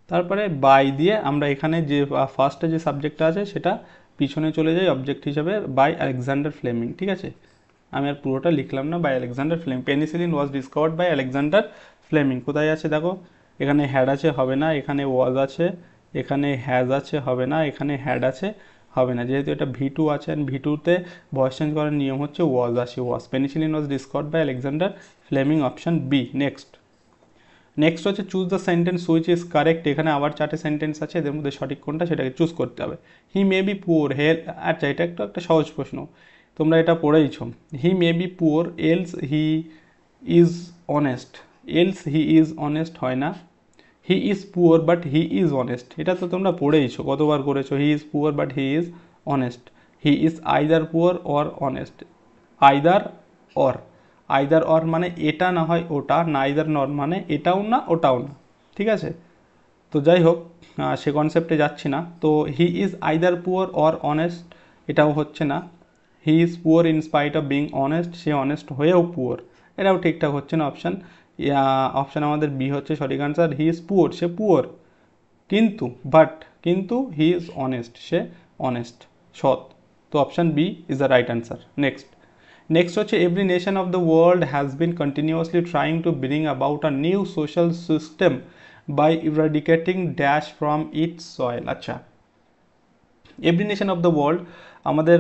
A: তারপরে বাই দিয়ে আমরা এখানে যে ফার্স্টে যে সাবজেক্টটা আছে সেটা পিছনে চলে যাই অবজেক্ট হিসাবে, বাই আলেকজান্ডার ফ্লেমিং, ঠিক আছে? আমি আর পুরোটা লিখলাম না, by Alexander Fleming, penicillin was discovered by Alexander Fleming. কোথায় আছে দেখো, এখানে হ্যাড আছে, হবে না, এখানে ওয়াজ আছে, এখানে হ্যাজ আছে, হবে না, এখানে হ্যাড আছে, হবে না, যেহেতু এটা ভি2 আছে, অ্যান্ড ভি2তে ভয়েস চেঞ্জ করার নিয়ম হচ্ছে ওয়াজ আসে, was. Penicillin was discovered by Alexander Fleming, option B. Next next হচ্ছে choose the sentence which is correct. এখানে আবার 4টে সেন্টেন্স আছে, এদের মধ্যে সঠিক কোনটা সেটাকে চুজ করতে হবে। হি মে বি পুয়ার হেল, আচ্ছা এটা একটা সহজ প্রশ্ন, তোমরা এটা পড়েইছো। He may be poor else he is honest, else he is honest হয় না। He is poor but he is honest, এটা তো তোমরা পড়েইছো, কতবার করেছো, he is poor but he is honest. He is either poor or honest, either or, either or মানে এটা না হয় ওটা, নাইদার নর মানে এটাও না ওটাও না, ঠিক আছে? তো যাই হোক, সে কনসেপ্টে যাচ্ছি না। তো হি is either poor or honest এটাও হচ্ছে না। He is poor in spite of being honest, সে অনেস্ট হয়েও পুয়ার, এটাও ঠিকঠাক হচ্ছে না। অপশান অপশান আমাদের বি হচ্ছে সঠিক আনসার। হি ইজ পুয়ার, সে পুয়ার, কিন্তু বাট কিন্তু হি ইজ অনেস্ট, সে অনেস্ট, সৎ। তো option B is the right answer. Next next হচ্ছে every nation of the world has been continuously trying to bring about a new social system by eradicating dash from its soil. আচ্ছা, every nation of the world, আমাদের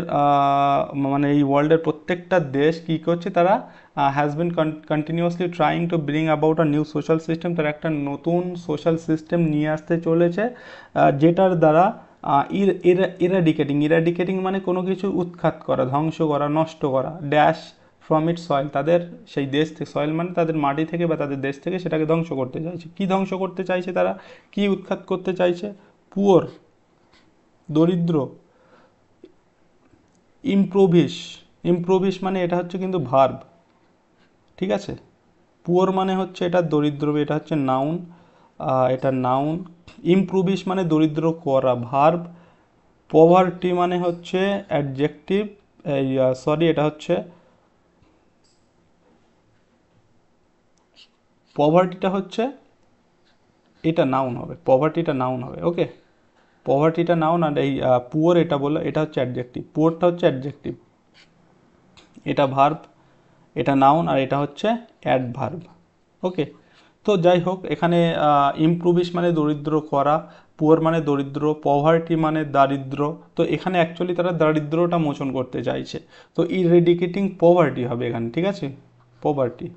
A: মানে এই ওয়ার্ল্ডের প্রত্যেকটা দেশ কী করছে, তারা has been continuously trying to bring about a new social system, তারা একটা নতুন সোশ্যাল সিস্টেম নিয়ে আসতে চলেছে, যেটার দ্বারা ইরাডিকেটিং মানে কোনো কিছু উৎখাত করা, ধ্বংস করা, নষ্ট করা, ড্যাশ ফ্রম ইট সয়েল, তাদের সেই দেশ থেকে, সয়েল মানে তাদের মাটি থেকে বা তাদের দেশ থেকে সেটাকে ধ্বংস করতে চাইছে। কি ধ্বংস করতে চাইছে তারা, কি উৎখাত করতে চাইছে? পুয়ার, দরিদ্র, ইমপ্রোভিস, ইমপ্রোভিস মানে এটা হচ্ছে কিন্তু ভার্ব, ঠিক আছে? পুয়ার মানে হচ্ছে এটা দরিদ্র, এটা হচ্ছে নাউন, এটা নাউন। ইমপ্রোভিস মানে দরিদ্র করা, ভার্ব। পভার্টি মানে হচ্ছে অ্যাডজেক্টিভ, সরি এটা হচ্ছে, পভার্টিটা হচ্ছে, এটা নাউন হবে, পভার্টিটা নাউন হবে, ওকে? পভার্টিটা নাউন, আর এই পুয়ার এটা বলে, এটা হচ্ছে অ্যাডজেক্টিভ, পুয়ারটা হচ্ছে অ্যাডজেক্টিভ, এটা ভার্ব, এটা নাউন, আর এটা হচ্ছে অ্যাডভার্ব, ওকে? তো যাই হোক, এখানে ইমপ্রুভিস মানে দরিদ্র করা, পুয়ার মানে দরিদ্র, পভার্টি মানে দারিদ্র। তো এখানে অ্যাকচুয়ালি তারা দারিদ্রটা মোচন করতে চাইছে, তো ইরেডিকেটিং পভার্টি হবে এখানে, ঠিক আছে? Poverty,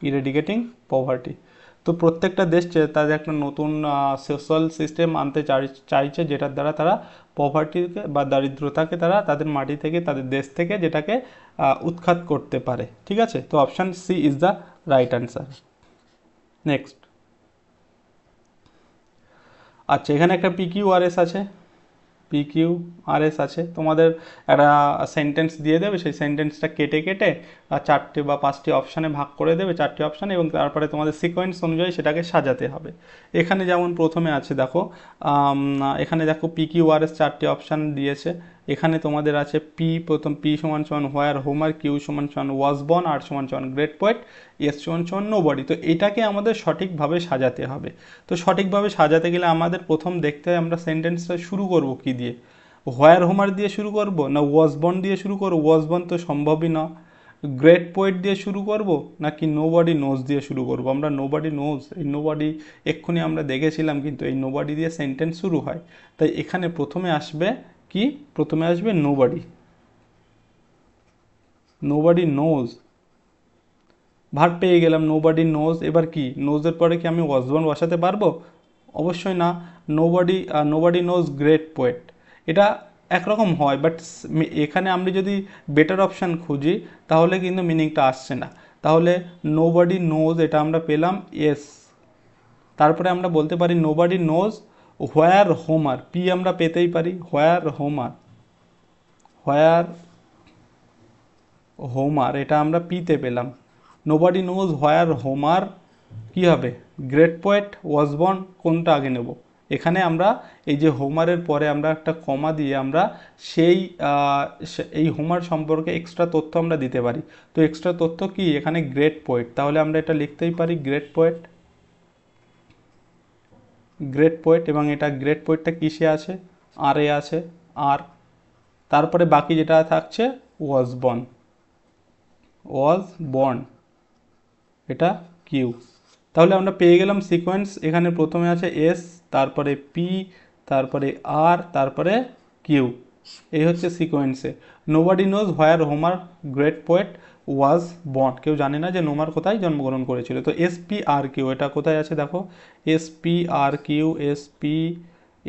A: eradicating poverty. তো প্রত্যেকটা দেশ তাদের একটা নতুন সোশ্যাল সিস্টেম আনতে চাইছে, যেটার দ্বারা তারা পভার্টিকে বা দারিদ্রতাকে তারা তাদের মাটি থেকে, তাদের দেশ থেকে যেটাকে উৎখাত করতে পারে, ঠিক আছে? তো option C is the right answer. Next, আচ্ছা এখানে একটা পিকিউআরএস আছে, পিকিউআরএস আছে, তোমাদের একটা সেন্টেন্স দিয়ে দেবে, সেই সেন্টেন্সটা কেটে কেটে 4টে বা 5টি অপশানে ভাগ করে দেবে, 4টি অপশানে, এবং তারপরে তোমাদের সিকোয়েন্স অনুযায়ী সেটাকে সাজাতে হবে। এখানে যেমন প্রথমে আছে দেখো, এখানে দেখো পিকিউআরএস 4টি অপশান দিয়েছে। এখানে তোমাদের আছে পি, প্রথম পি সমান সমান হোয়ার হোমার, কিউ সমান সমান ওয়াজ বর্ন, আর সমান সমান গ্রেট পোয়েট, এস সমান সমান নোবডি। তো এটাকে আমাদের সঠিকভাবে সাজাতে হবে। তো সঠিকভাবে সাজাতে গেলে আমাদের প্রথম দেখতে হয় আমরা সেন্টেন্সটা শুরু করব কি দিয়ে, হোয়ার হোমার দিয়ে শুরু করব না ওয়াজ বর্ন দিয়ে শুরু করব, ওয়াজ বর্ন তো সম্ভবই না। গ্রেট পোয়েট দিয়ে শুরু করব নাকি নোবডি নোজ দিয়ে শুরু করব। আমরা নোবডি নোজ, এই নোবডি এক্ষুনি আমরা দেখেছিলাম, কিন্তু এই নোবডি দিয়ে সেন্টেন্স শুরু হয়, তাই এখানে প্রথমে আসবে কি, প্রথমে আসবে নোবডি, নোবডি নোজ, ভার্ব পেয়ে গেলাম নোবডি নোজ। এবার কি নোজের পরে কি আমি ওয়াজ বর্ন বসাতে পারবো? অবশ্যই না। নোবডি নোজ গ্রেট পোয়েট, এটা একরকম হয়, বাট এখানে আমরা যদি বেটার অপশান খুঁজি তাহলে কিন্তু মিনিংটা আসছে না। তাহলে নোবডি নোজ এটা আমরা পেলাম এস। তারপরে আমরা বলতে পারি nobody knows where Homer, P আমরা পেতেই পারি, হোয়ার হোমার, হোয়ার হোমার এটা আমরা পিতে পেলাম। নোবডি নোজ হোয়ার হোমার কী হবে? গ্রেট পোয়েট ওয়াজ বর্ন, কোনটা আগে নেব? এখানে আমরা এই যে হোমারের পরে আমরা একটা কমা দিয়ে আমরা সেই এই হোমার সম্পর্কে এক্সট্রা তথ্য আমরা দিতে পারি। তো এক্সট্রা তথ্য কি এখানে? Great poet. তাহলে আমরা এটা লিখতেই পারি গ্রেট পোয়েট, গ্রেট পোয়েট। এবং এটা গ্রেট পোয়েটটা কিসে আছে? আর এ আছে, আর। তারপরে বাকি যেটা থাকছে ওয়াজ বর্ন, ওয়াজ বর্ন এটা কিউ। তাহলে আমরা পেয়ে গেলাম সিকোয়েন্স। এখানে প্রথমে আছে এস, তারপরে পি, তারপরে আর, তারপরে কিউ। এই হচ্ছে সিকোয়েন্সে। Nobody knows where Homer great poet was born, কেউ জানে না যে নোমার কোথায় জন্মগ্রহণ করেছিল। তো এস পি আর কিউ এটা কোথায় আছে দেখো, S P R Q, S P,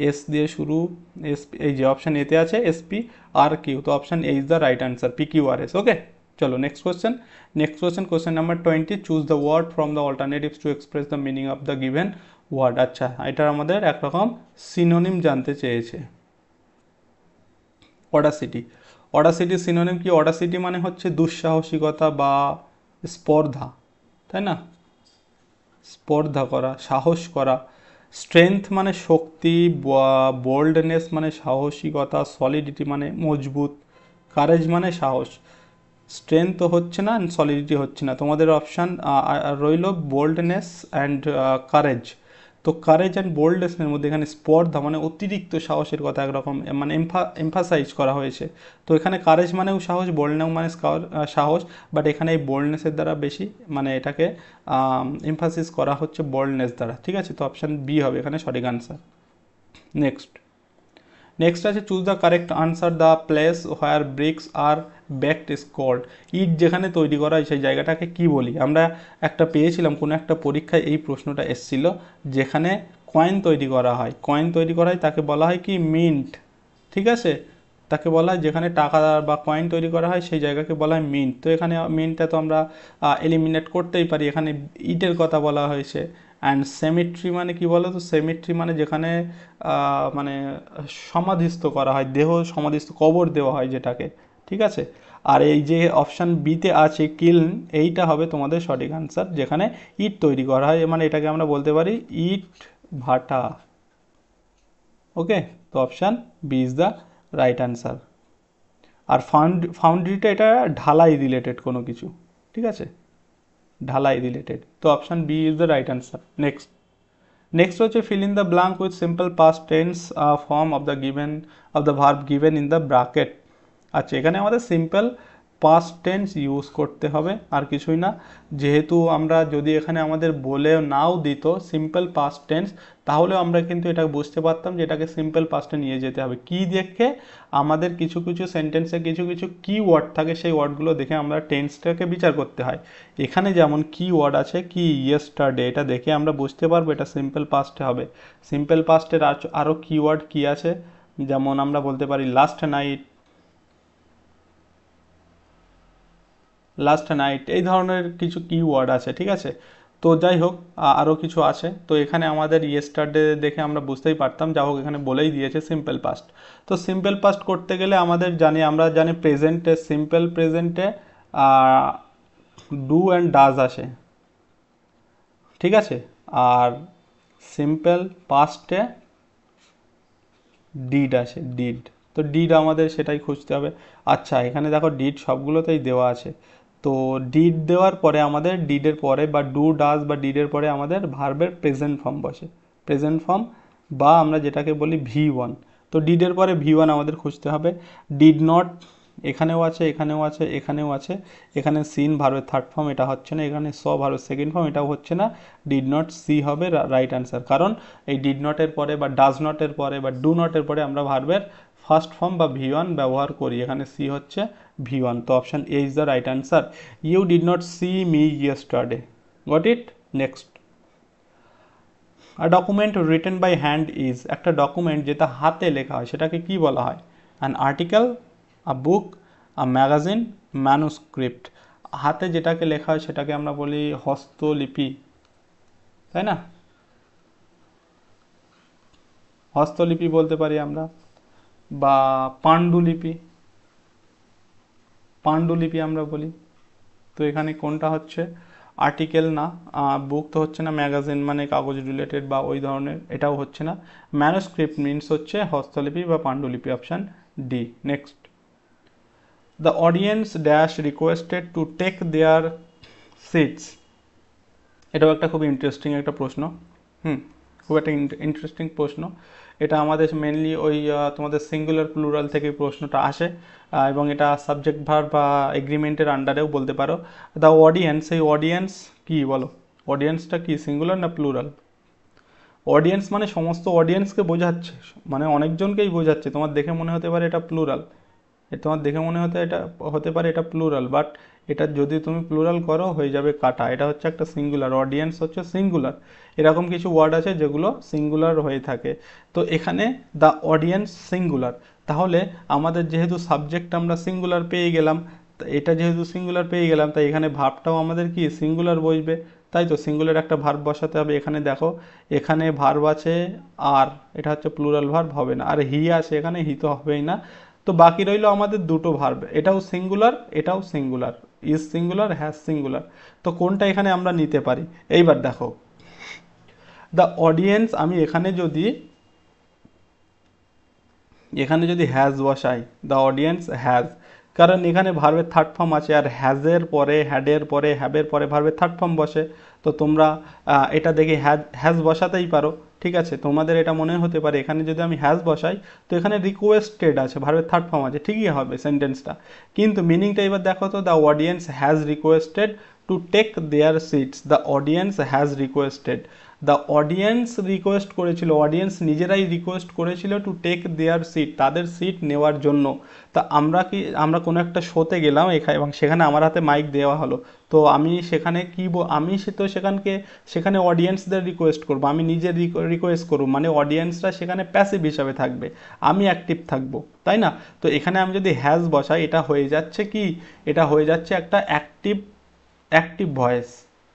A: S দিয়ে শুরু, এস এই যে অপশান এতে আছে এস পি আর কিউ। তো option A is the right answer, P Q R S. Okay, চলো next question. Next question, question number 20, choose the word from the alternatives to express the meaning of the given word. আচ্ছা, এটার আমাদের একরকম সিনোনিম জানতে চেয়েছে। অডাসিটি, অডাসিটির সিনোনিম কি? অডাসিটি মানে হচ্ছে দুঃসাহসিকতা বা স্পর্ধা, তাই না? স্পর্ধা করা, সাহস করা। স্ট্রেংথ মানে শক্তি, বোল্ডনেস মানে সাহসিকতা, সলিডিটি মানে মজবুত, কারেজ মানে সাহস। স্ট্রেংথ তো হচ্ছে না, সলিডিটি হচ্ছে না। তোমাদের অপশান রইল বোল্ডনেস অ্যান্ড কারেজ। তো কারেজ অ্যান্ড বোল্ডনেসের মধ্যে এখানে স্পর্ধা মানে অতিরিক্ত সাহসের কথা একরকম মানে এমফাসাইজ করা হয়েছে। তো এখানে কারেজ মানেও সাহস, বোল্ডনেস মানে সাহস, বাট এখানে এই বোল্ডনেসের দ্বারা বেশি মানে এটাকে এমফাসিস করা হচ্ছে বোল্ডনেস দ্বারা। ঠিক আছে, তো অপশান বি হবে এখানে সঠিক আনসার। নেক্সট, নেক্সট আছে choose the correct answer, the place where bricks are baked is called. ইট যেখানে তৈরি করা হয় সেই জায়গাটাকে কি বলি? আমরা একটা পেয়েছিলাম কোনো একটা পরীক্ষায় এই প্রশ্নটা এসেছিল, যেখানে কয়েন তৈরি করা হয়, কয়েন তৈরি করা হয় তাকে বলা হয় কি? মিন্ট। ঠিক আছে, তাকে বলা হয় যেখানে টাকা বা কয়েন তৈরি করা হয় সেই জায়গাকে বলা হয় মিন্ট। তো এখানে মিন্টটা তো আমরা এলিমিনেট করতেই পারি, এখানে ইটের কথা বলা হয়েছে। অ্যান্ড সেমিট্রি মানে কি বলো তো? সেমিট্রি মানে যেখানে মানে সমাধিস্থ করা হয়, দেহ সমাধিস্থ, কবর দেওয়া হয় যেটাকে। ঠিক আছে, আর এই যে অপশান বিতে আছে কিলন, এইটা হবে তোমাদের সঠিক আনসার, যেখানে ইট তৈরি করা হয়, মানে এটাকে আমরা বলতে পারি ইট ভাটা। ওকে, তো option B is the right answer. আর ফাউন্ড্রিটা এটা ঢালাই রিলেটেড কোনো কিছু। ঠিক আছে, ঢালাই রিলেটেড। তো option B is the right answer. Next, next হচ্ছে fill in the blank with simple past tense form of the given of the verb given in the bracket. আচ্ছা, এখানে আমাদের সিম্পল পাস্ট টেন্স ইউজ করতে হবে, আর কিছুই না। যেহেতু আমরা যদি এখানে আমাদের বলে নাও দিত সিম্পল পাস্ট টেন্স, তাহলেও আমরা কিন্তু এটা বুঝতে পারতাম যে এটাকে সিম্পল পাস্টে নিয়ে যেতে হবে। কি দেখে? আমাদের কিছু কিছু সেন্টেন্সে কিছু কিছু কি ওয়ার্ড থাকে, সেই ওয়ার্ডগুলো দেখে আমরা টেন্সটাকে বিচার করতে হয়। এখানে যেমন কি ওয়ার্ড আছে, কি ইয়েস্টারডে, এটা দেখে আমরা বুঝতে পারবো এটা সিম্পল পাস্টে হবে। সিম্পল পাস্টের আরও কি ওয়ার্ড কি আছে, যেমন আমরা বলতে পারি লাস্ট নাইট, লাস্ট নাইট, এই ধরনের কিছু কিওয়ার্ড আছে। ঠিক আছে, তো যাই হোক আরও কিছু আছে। তো এখানে আমাদের ইয়েস্টারডে দেখে আমরা বুঝতেই পারতাম, যা হোক এখানে বলেই দিয়েছে সিম্পল পাস্ট। তো সিম্পল পাস্ট করতে গেলে আমরা জানি প্রেজেন্টে, সিম্পল প্রেজেন্টে ডু অ্যান্ড ডাজ আসে। ঠিক আছে, আর সিম্পল পাস্টে ডিড আসে, ডিড। তো ডিড আমাদের সেটাই খুঁজতে হবে। আচ্ছা, এখানে দেখো ডিড সবগুলোতেই দেওয়া আছে। তো ডিড দেওয়ার পরে আমাদের ডিডের পরে বা ডু ডাজ বা ডিডের পরে আমাদের ভার্বের প্রেজেন্ট ফর্ম বসে, প্রেজেন্ট ফর্ম, বা আমরা যেটাকে বলি ভি1। তো ডিডের পরে ভি1 আমাদের খুঁজতে হবে। ডিড নট এখানেও আছে, এখানেও আছে, এখানেও আছে। এখানে সিন ভার্বের থার্ড ফর্ম, এটা হচ্ছে না। এখানে স ভার্বের সেকেন্ড ফর্ম, এটাও হচ্ছে না। ডিড নট, সি হবে রাইট অ্যান্সার। কারণ এই ডিড নটের পরে বা ডাজ নটের পরে বা ডু নটের পরে আমরা ভার্বের ফার্স্ট ফর্ম বা ভি1 ব্যবহার করি। এখানে সি হচ্ছে V1. তো option A is the right answer. You did not see me yesterday. Got it? Next, a document written by hand is, একটা ডকুমেন্ট যেটা হাতে লেখা হয় সেটাকে কি বলা হয়? An article, a book, a magazine, manuscript. হাতে যেটাকে লেখা হয় সেটাকে আমরা বলি হস্তলিপি, তাই না? হস্তলিপি বলতে পারি আমরা, বা পাণ্ডুলিপি, পাণ্ডুলিপি আমরা বলি। তো এখানে কোনটা হচ্ছে? আর্টিকেল না, বুক তো হচ্ছে না, ম্যাগাজিন মানে কাগজ রিলেটেড বা ওই ধরনের, এটাও হচ্ছে না। ম্যানুস্ক্রিপ্ট মিনস হচ্ছে হস্তলিপি বা পাণ্ডুলিপি, option D. Next, the audience dash requested to take their seats. এটাও একটা খুব ইন্টারেস্টিং একটা প্রশ্ন। খুব একটা ইন্টারেস্টিং প্রশ্ন। এটা আমাদের মেনলি ওই তোমাদের সিঙ্গুলার প্লুরাল থেকে প্রশ্নটা আসে, এবং এটা সাবজেক্ট ভার্ব বা এগ্রিমেন্টের আন্ডারেও বলতে পারো। দ্য অডিয়েন্স, এই অডিয়েন্স কি বলো? অডিয়েন্সটা কি সিঙ্গুলার না প্লুরাল? অডিয়েন্স মানে সমস্ত অডিয়েন্সকে বোঝাচ্ছে, মানে অনেকজনকেই বোঝাচ্ছে। তোমার দেখে মনে হতে পারে এটা প্লুরাল, তোমার দেখে মনে হতে পারে এটা প্লুরাল, বাট এটা যদি তুমি প্লুরাল করো হয়ে যাবে কাটা। এটা হচ্ছে একটা সিঙ্গুলার, অডিয়েন্স হচ্ছে সিঙ্গুলার। এরকম কিছু ওয়ার্ড আছে যেগুলো সিঙ্গুলার হয়ে থাকে। তো এখানে দ্য অডিয়েন্স সিঙ্গুলার, তাহলে আমাদের যেহেতু সাবজেক্ট আমরা সিঙ্গুলার পেয়ে গেলাম, এটা যেহেতু সিঙ্গুলার পেয়ে গেলাম, তাই এখানে ভার্বটাও আমাদের কি সিঙ্গুলার বসবে, তাই তো সিঙ্গুলার একটা ভার্ব বসাতে হবে। এখানে দেখো, এখানে ভার্ব আছে আর, এটা হচ্ছে প্লুরাল ভার্ব, হবে না। আর হি আছে এখানে, হি তো হবেই না। তো বাকি রইল আমাদের দুটো ভার্ব, এটাও সিঙ্গুলার এটাও singular, is singular has singular. তো কোনটা এখানে আমরা নিতে পারি? এইবার দেখো, দ্য অডিয়েন্স, আমি এখানে যদি হ্যাজ বসাই, দ্য অডিয়েন্স হ্যাজ, কারণ এখানে ভার্বের থার্ড ফর্ম আছে, আর হ্যাজের পরে, হ্যাডের পরে, হ্যাবের পরে ভার্বের থার্ড ফর্ম বসে। তো তোমরা এটা দেখে হ্যাজ বসাতেই পারো, ঠিক আছে? তোমাদের এটা মনে হতে পারে এখানে যদি আমি হ্যাজ বসাই, তো এখানে রিকোয়েস্টেড আছে, ভার্বের থার্ড ফর্ম আছে, ঠিকই হবে সেন্টেন্সটা। কিন্তু মিনিংটা এবার দেখো তো, the audience has requested to take their seats. The audience has requested, the audience request করেছিল, অডিয়েন্স নিজেরাই রিকোয়েস্ট করেছিল টু টেক দেয়ার সিট, তাদের সিট নেওয়ার জন্য। তা আমরা কোনো একটা শোতে গেলাম এখানে, এবং সেখানে আমার হাতে মাইক দেওয়া হলো। তো আমি সেখানে আমি সেখানে অডিয়েন্সদের রিকোয়েস্ট করবো, আমি নিজে রিকোয়েস্ট করবো, মানে অডিয়েন্সরা সেখানে প্যাসিভ হিসাবে থাকবে, আমি অ্যাক্টিভ থাকবো, তাই না? তো এখানে আমি যদি হ্যাজ বসাই, এটা হয়ে যাচ্ছে কি, এটা হয়ে যাচ্ছে একটা অ্যাক্টিভ ভয়েস।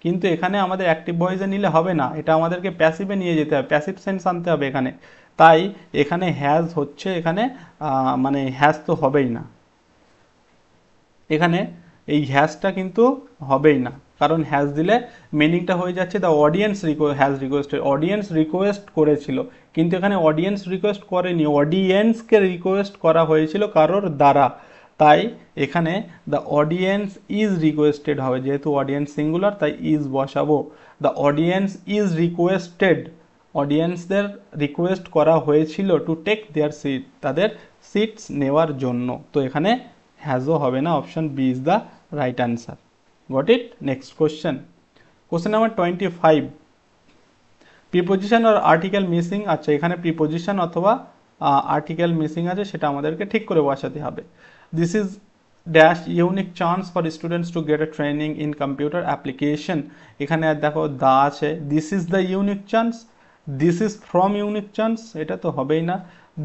A: কিন্তু এখানে আমাদের অ্যাক্টিভ ভয়েসে নিলে হবে না, এটা আমাদেরকে প্যাসিভে নিয়ে যেতে হবে, প্যাসিভ সেন্স আনতে হবে এখানে। তাই এখানে হ্যাজ হচ্ছে, এখানে মানে হ্যাজ তো হবেই না, এখানে এই হ্যাজটা কিন্তু হবেই না, কারণ হ্যাজ দিলে মিনিংটা হয়ে যাচ্ছে the audience has requested, audience request করেছিল। কিন্তু এখানে অডিয়েন্স রিকোয়েস্ট করেনি, অডিয়েন্সকে রিকোয়েস্ট করা হয়েছিল কারোর দ্বারা। তাই এখানে দ্য অডিয়েন্স ইজ রিকোয়েস্টেড হবে, যেহেতু অডিয়েন্স সিঙ্গুলার তাই ইজ বসাবো। দ্য অডিয়েন্স ইজ রিকোয়েস্টেড, অডিয়েন্সদের রিকোয়েস্ট করা হয়েছিল টু টেক দেয়ার সিট, তাদের সিটস নেওয়ার জন্য। তো এখানে হ্যাজও হবে না, option B is the right answer. Got it? Next question, question number 25, preposition আর আর্টিকেল মিসিং। আচ্ছা, এখানে প্রিপোজিশন অথবা আর্টিকেল মিসিং আছে, সেটা আমাদেরকে ঠিক করে বসাতে হবে। This is dash unique chance for students to gate A training in computer application. এখানে আর দেখো দা আছে, this is the unique chance, this is from unique chance, এটা তো হবেই না।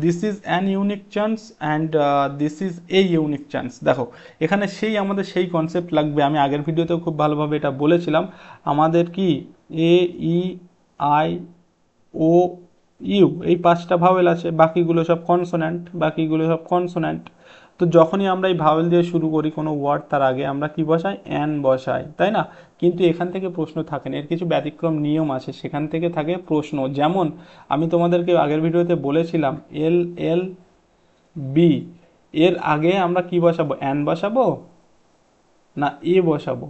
A: This is an unique chance and this is a unique chance. দেখো এখানে আমাদের সেই কনসেপ্ট লাগবে, আমি আগের ভিডিওতেও খুব ভালোভাবে এটা বলেছিলাম। আমাদের কি এ, ই, আই, ও, ইউ, এই 5টা ভাওয়েল আছে, বাকিগুলো সব কনসোন্যান্ট। তো যখনই আমরা এই ভাওয়েল দিয়ে শুরু করি কোনো ওয়ার্ড, তার আগে আমরা কি বসাই? অ্যান বসাই, তাই না? কিন্তু এখান থেকে প্রশ্ন থাকে না, এর কিছু ব্যতিক্রম নিয়ম আছে, সেখান থেকে থাকে প্রশ্ন। যেমন আমি তোমাদেরকে আগের ভিডিওতে বলেছিলাম, এল এল বি, এর আগে আমরা কি বসাবো? অ্যান বসাবো না এ বসাবো?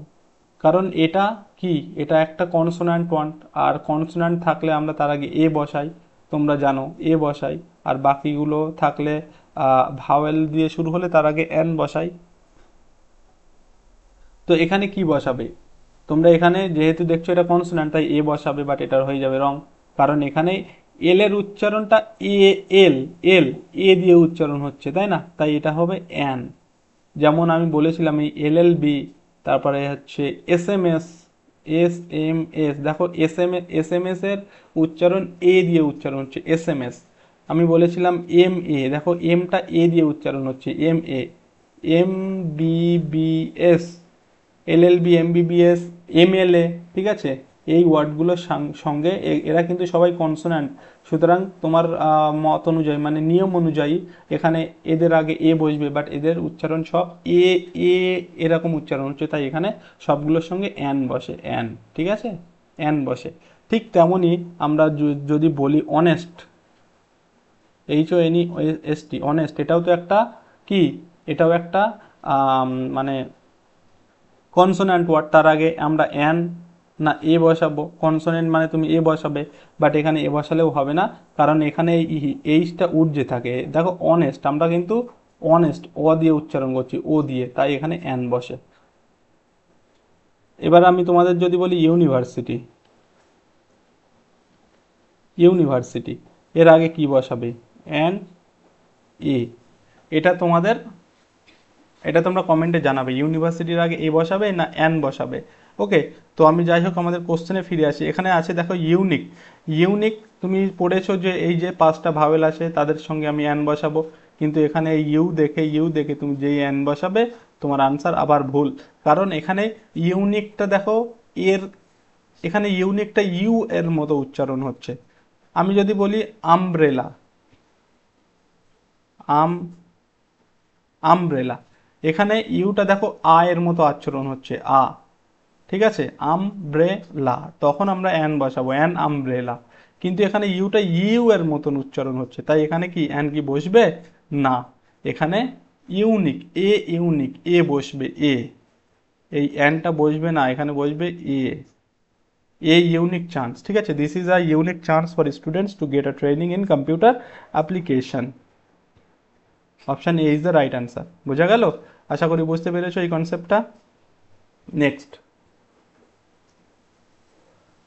A: কারণ এটা কি, এটা একটা কনসোন্যান্ট ওয়ার্ড, আর কনসোন্যান্ট থাকলে আমরা তার আগে এ বসাই, তোমরা জানো এ বসাই। আর বাকিগুলো থাকলে ভাওয়েল দিয়ে শুরু হলে তার আগে এন বসাই। তো এখানে কি বসাবে তোমরা? এখানে যেহেতু দেখছো এটা কনসোন্যান্ট, তাই এ বসাবে, বাট এটা হয়ে যাবে রং। কারণ এখানে এল এর উচ্চারণটা এ, এল এল এ দিয়ে উচ্চারণ হচ্ছে, তাই না? তাই এটা হবে অ্যান। যেমন আমি বলেছিলাম এই এলএলবি, তারপরে হচ্ছে এসএমএস, এসএমএস, দেখো এসএমএস এর উচ্চারণ এ দিয়ে উচ্চারণ হচ্ছে এসএমএস। আমি বলেছিলাম এম এ, দেখো এমটা এ দিয়ে উচ্চারণ হচ্ছে M A. M BBS, LLB, MBBS, MLA, ঠিক আছে, এই ওয়ার্ডগুলোর সঙ্গে এরা কিন্তু সবাই কনসোন্যান্ট। সুতরাং তোমার মত অনুযায়ী মানে নিয়ম অনুযায়ী এখানে এদের আগে এ বসবে, বাট এদের উচ্চারণ সব এ এ এরকম উচ্চারণ হচ্ছে, তাই এখানে সবগুলোর সঙ্গে অ্যান বসে, অ্যান, ঠিক আছে, অ্যান বসে। ঠিক তেমনই আমরা যদি বলি অনেস্ট, HONEST, অনেস্ট, এটাও তো একটা কি, এটাও একটা মানে কনসোন্যান্ট ওয়ার্ড। তার আগে আমরা অ্যান না এ বসাবো, কনসোনেন্ট মানে তুমি এ বসাবে, বাট এখানে এ বসালেও হবে না, কারণ এখানে এইচটা উর্জে থাকে। দেখো অনেস্ট, আমরা কিন্তু অনেস্ট অ দিয়ে উচ্চারণ করছি, ও দিয়ে, তাই এখানে অ্যান বসে। এবার আমি তোমাদের যদি বলি ইউনিভার্সিটি, ইউনিভার্সিটি এর আগে কি বসাবে, অ্যান এ। এটা তোমাদের, এটা তোমরা কমেন্টে জানাবে ইউনিভার্সিটির আগে এ বসাবে না অ্যান বসাবে। ওকে, তো আমি যাই হোক আমাদের কোশ্চেনে ফিরে আসি। এখানে আছে দেখো ইউনিক, ইউনিক তুমি পড়েছো যে এই যে পাঁচটা ভাওয়েল আছে তাদের সঙ্গে আমি অ্যান বসাবো, কিন্তু এখানে ইউ দেখে তুমি যেই অ্যান বসাবে তোমার আনসার আবার ভুল। কারণ এখানে ইউনিকটা দেখো এর, এখানে ইউনিকটা ইউ এর মতো উচ্চারণ হচ্ছে। আমি যদি বলি আমব্রেলা, আম আমব্রেলা, এখানে ইউটা দেখো আ এর মতো আচরণ হচ্ছে, আ, ঠিক আছে, আমব্রেলা, তখন আমরা অ্যান বসাবো, অ্যান আমব্রেলা। কিন্তু এখানে ইউটা ইউ এর মতন উচ্চারণ হচ্ছে, তাই এখানে কি অ্যান কি বসবে না, এখানে ইউনিক, ইউনিক এ বসবে, এই অ্যানটা বসবে না, এখানে বসবে ইউনিক চান্স, ঠিক আছে। This is a unique chance for students to get a training in computer application. Option A is the right answer. বোঝা গেল? আশা করি বুঝতে পেরেছো এই কনসেপ্টটা। Next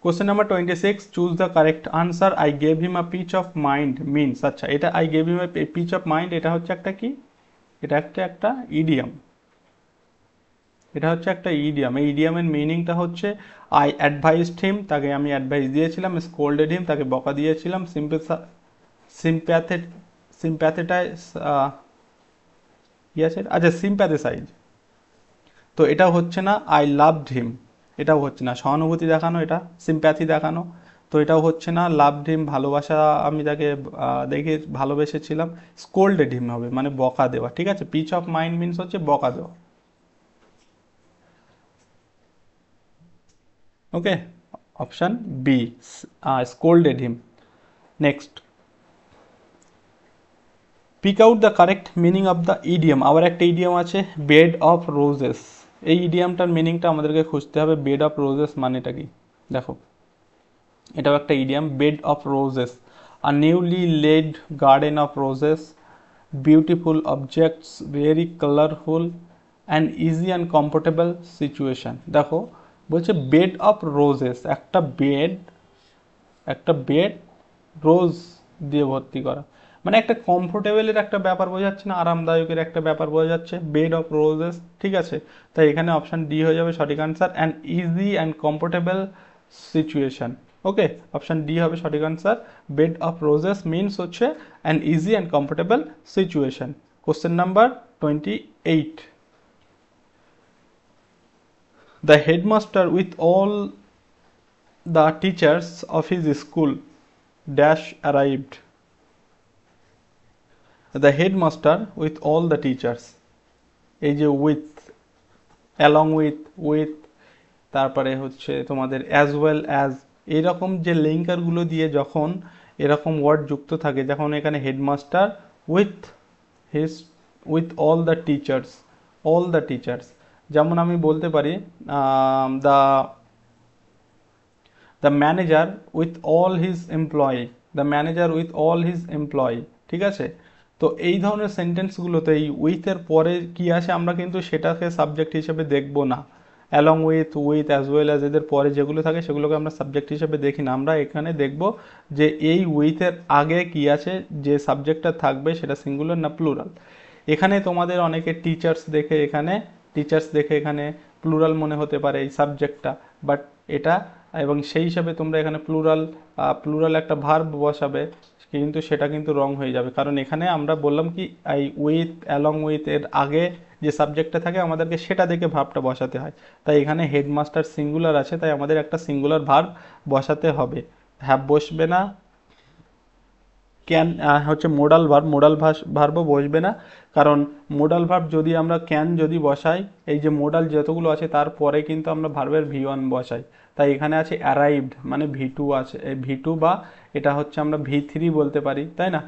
A: question number 26, choose the correct answer. I gave him a piece of mind means, আচ্ছা এটা I gave him a piece of mind, এটা হচ্ছে একটা কি, এটা একটা ইডিয়াম, এটা হচ্ছে একটা ইডিয়াম। এই ইডিয়ামের মিনিংটা হচ্ছে আই অ্যাডভাইসড হিম, তাকে আমি অ্যাডভাইস দিয়েছিলাম, স্কোল্ডেড হিম, তাকে বকা দিয়েছিলাম, সিম্প্যাথেট সিম্প্যাথেটাইজ, কি আছে আচ্ছা সিম্প্যাথেসাইজ, তো এটা হচ্ছে না আই লাভড হিম, এটাও হচ্ছে না সহানুভূতি দেখানো, এটা সিম্প্যাথি দেখানো, তো এটাও হচ্ছে না। লাভড হিম ভালোবাসা, আমি তাকে দেখে ভালোবেসেছিলাম। স্কোল্ডেড হিম হবে মানে বকা দেওয়া, ঠিক আছে। পিচ অফ মাইন্ড মিনস হচ্ছে বকা দেওয়া। Okay, option B, scolded him. Next, pick out the correct meaning of the idiom. আবার একটা ইডিয়াম আছে বেড অফ রোজেস, এই ইডিয়ামটার মিনিংটা আমাদেরকে খুঁজতে হবে। বেড অফ রোজেস মানেটা কি, দেখো এটাও একটা idiom, bed of roses, a newly laid garden of roses, beautiful objects, very colourful, and easy and comfortable situation. দেখো বলছে বেড অফ রোজেস, একটা বেড রোজ দিয়ে ভর্তি করা, মানে একটা কমফোর্টেবলের একটা ব্যাপার বোঝাচ্ছে না, আরামদায়কের একটা ব্যাপার বোঝা যাচ্ছে, বেড অফ রোজেস, ঠিক আছে। তাই এখানে অপশান ডি হয়ে যাবে সঠিক answer, and easy and comfortable situation. Okay, option D হবে সঠিক answer. Bed of roses means হচ্ছে an easy and comfortable situation. Question number 28, the headmaster with all the teachers of his school dash arrived. The headmaster with all the teachers, এই যে উইথ, অ্যালং উইথ, তারপরে হচ্ছে তোমাদের অ্যাজ ওয়েল অ্যাজ, এইরকম যে লিঙ্কারগুলো দিয়ে যখন এরকম ওয়ার্ড যুক্ত থাকে, যখন এখানে headmaster with his, with all the teachers, যেমন আমি বলতে পারি the the manager with all his employee, the manager with all his employee, ঠিক আছে। তো এই ধরনের সেন্টেন্সগুলোতে এই উইথের পরে কি আসে আমরা কিন্তু সেটাকে সাবজেক্ট হিসেবে দেখব না। Along with as well as, এদের পরে যেগুলো থাকে সেগুলোকে আমরা সাবজেক্ট হিসেবে দেখি না, আমরা এখানে দেখব যে এই উইথের আগে কি আছে, যে সাবজেক্টটা থাকবে সেটা সিঙ্গুলার না প্লুরাল। এখানে তোমাদের অনেকে টিচার্স দেখে এখানে প্লুরাল মনে হতে পারে এই সাবজেক্টটা, বাট এটা, এবং সেই হিসাবে তোমরা এখানে প্লুরাল একটা ভার্ব বসাবে, কিন্তু সেটা কিন্তু রং হয়ে যাবে, কারণ এখানে আমরা বললাম কি এই উইথ, অ্যালং উইথ এর আগে যে সাবজেক্টটা থাকে আমাদেরকে সেটা দেখে ভার্বটা বসাতে হয়। তাই এখানে হেডমাস্টার সিঙ্গুলার আছে, তাই আমাদের একটা সিঙ্গুলার ভার্ব বসাতে হবে। হ্যাভ বসবে না, ক্যান হচ্ছে মোডাল ভার্বও বসবে না, কারণ মোডাল ভার্ব যদি আমরা ক্যান যদি বসাই, এই যে মোডাল যতগুলো আছে তারপরে কিন্তু আমরা ভার্বের V1 বসাই। তাই এখানে আছে অ্যারাইভড, মানে V2 আছে, এই V2 বা এটা হচ্ছে আমরা V3 বলতে পারি, তাই না?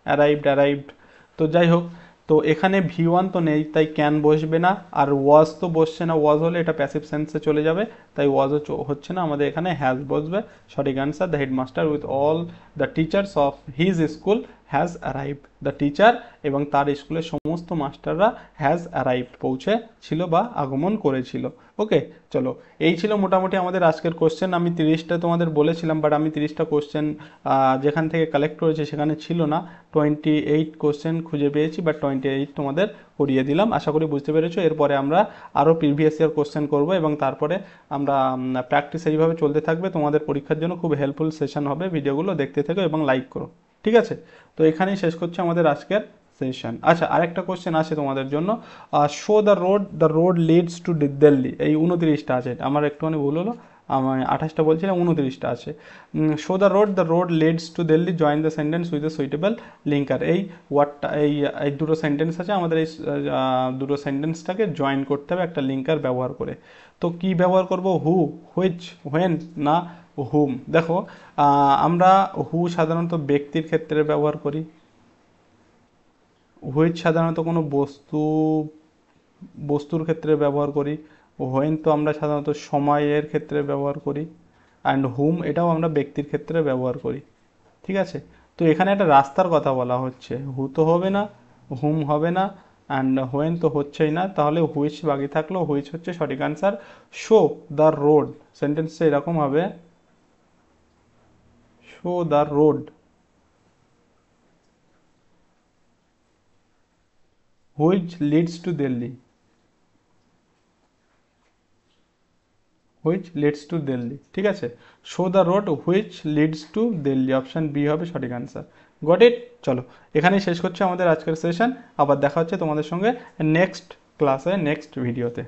A: অ্যারাইভড। তো যাই হোক, তো এখানে V1 তো নেই, তাই ক্যান বসবে না, আর ওয়াজ তো বসছে না, ওয়াজ হলে এটা প্যাসিভ সেন্সে চলে যাবে, তাই ওয়াজও হচ্ছে না, আমাদের এখানে হ্যাজ বসবে। সঠিক answer, the headmaster with all the teachers of his school has arrived. The teacher এবং তার স্কুলের সমস্ত মাস্টাররা হ্যাজ অ্যারাইভড, পৌঁছেছিল বা আগমন করেছিল। ওকে, চলো, এই ছিল মোটামুটি আমাদের আজকের কোশ্চেন। আমি 30টা তোমাদের বলেছিলাম, বাট আমি 30টা কোশ্চেন যেখান থেকে কালেক্ট করেছি সেখানে ছিল না, 28 কোশ্চেন খুঁজে পেয়েছি, বাট 28 তোমাদের করিয়ে দিলাম। আশা করি বুঝতে পেরেছো। এরপরে আমরা আরও প্রিভিয়াস ইয়ার কোশ্চেন করব, এবং তারপরে আমরা প্র্যাকটিস এইভাবে চলতে থাকবে। তোমাদের পরীক্ষার জন্য খুব হেল্পফুল সেশন হবে, ভিডিওগুলো দেখতে থেকো এবং লাইক করো, ঠিক আছে? তো এখানেই শেষ করছি আমাদের আজকের সেশন। আচ্ছা, আরেকটা কোশ্চেন আছে তোমাদের জন্য, show the road Leeds to Delhi, এই 29টা আছে, আমার একটুখানি ভুল হলো, আমি 28টা বলছিলাম, 29টা আছে। Show the road Leeds to Delhi, join the sentence with a suitable linker. এই ওয়ার্ডটা, এই দুটো সেন্টেন্স আছে, আমাদের এই দুটো সেন্টেন্সটাকে জয়েন করতে হবে একটা লিঙ্কার ব্যবহার করে। তো কি ব্যবহার করব, হু, হুইচ, হোয়েন, না হুম? দেখো, আমরা হু সাধারণত ব্যক্তির ক্ষেত্রে ব্যবহার করি, হুইচ সাধারণত কোনো বস্তুর ক্ষেত্রে ব্যবহার করি, হোয়েন তো আমরা সাধারণত সময়ের ক্ষেত্রে ব্যবহার করি, অ্যান্ড হুম এটাও আমরা ব্যক্তির ক্ষেত্রে ব্যবহার করি, ঠিক আছে? তো এখানে একটা রাস্তার কথা বলা হচ্ছে, হু তো হবে না, হুম হবে না, অ্যান্ড হোয়েন তো হচ্ছেই না, তাহলে হুইচ বাকি থাকলো, হুইচ হচ্ছে সঠিক আনসার। শো দ্য রোড, সেন্টেন্সটা এরকম হবে, show the road which leads to Delhi, which leads to Delhi, ঠিক আছে? Show the road which leads to Delhi, option B হবে সঠিক আনসার। Got it? চলো, এখানেই শেষ করছে আমাদের আজকের সেশন। আবার দেখা হচ্ছে তোমাদের সঙ্গে নেক্সট ক্লাসে, নেক্সট ভিডিওতে।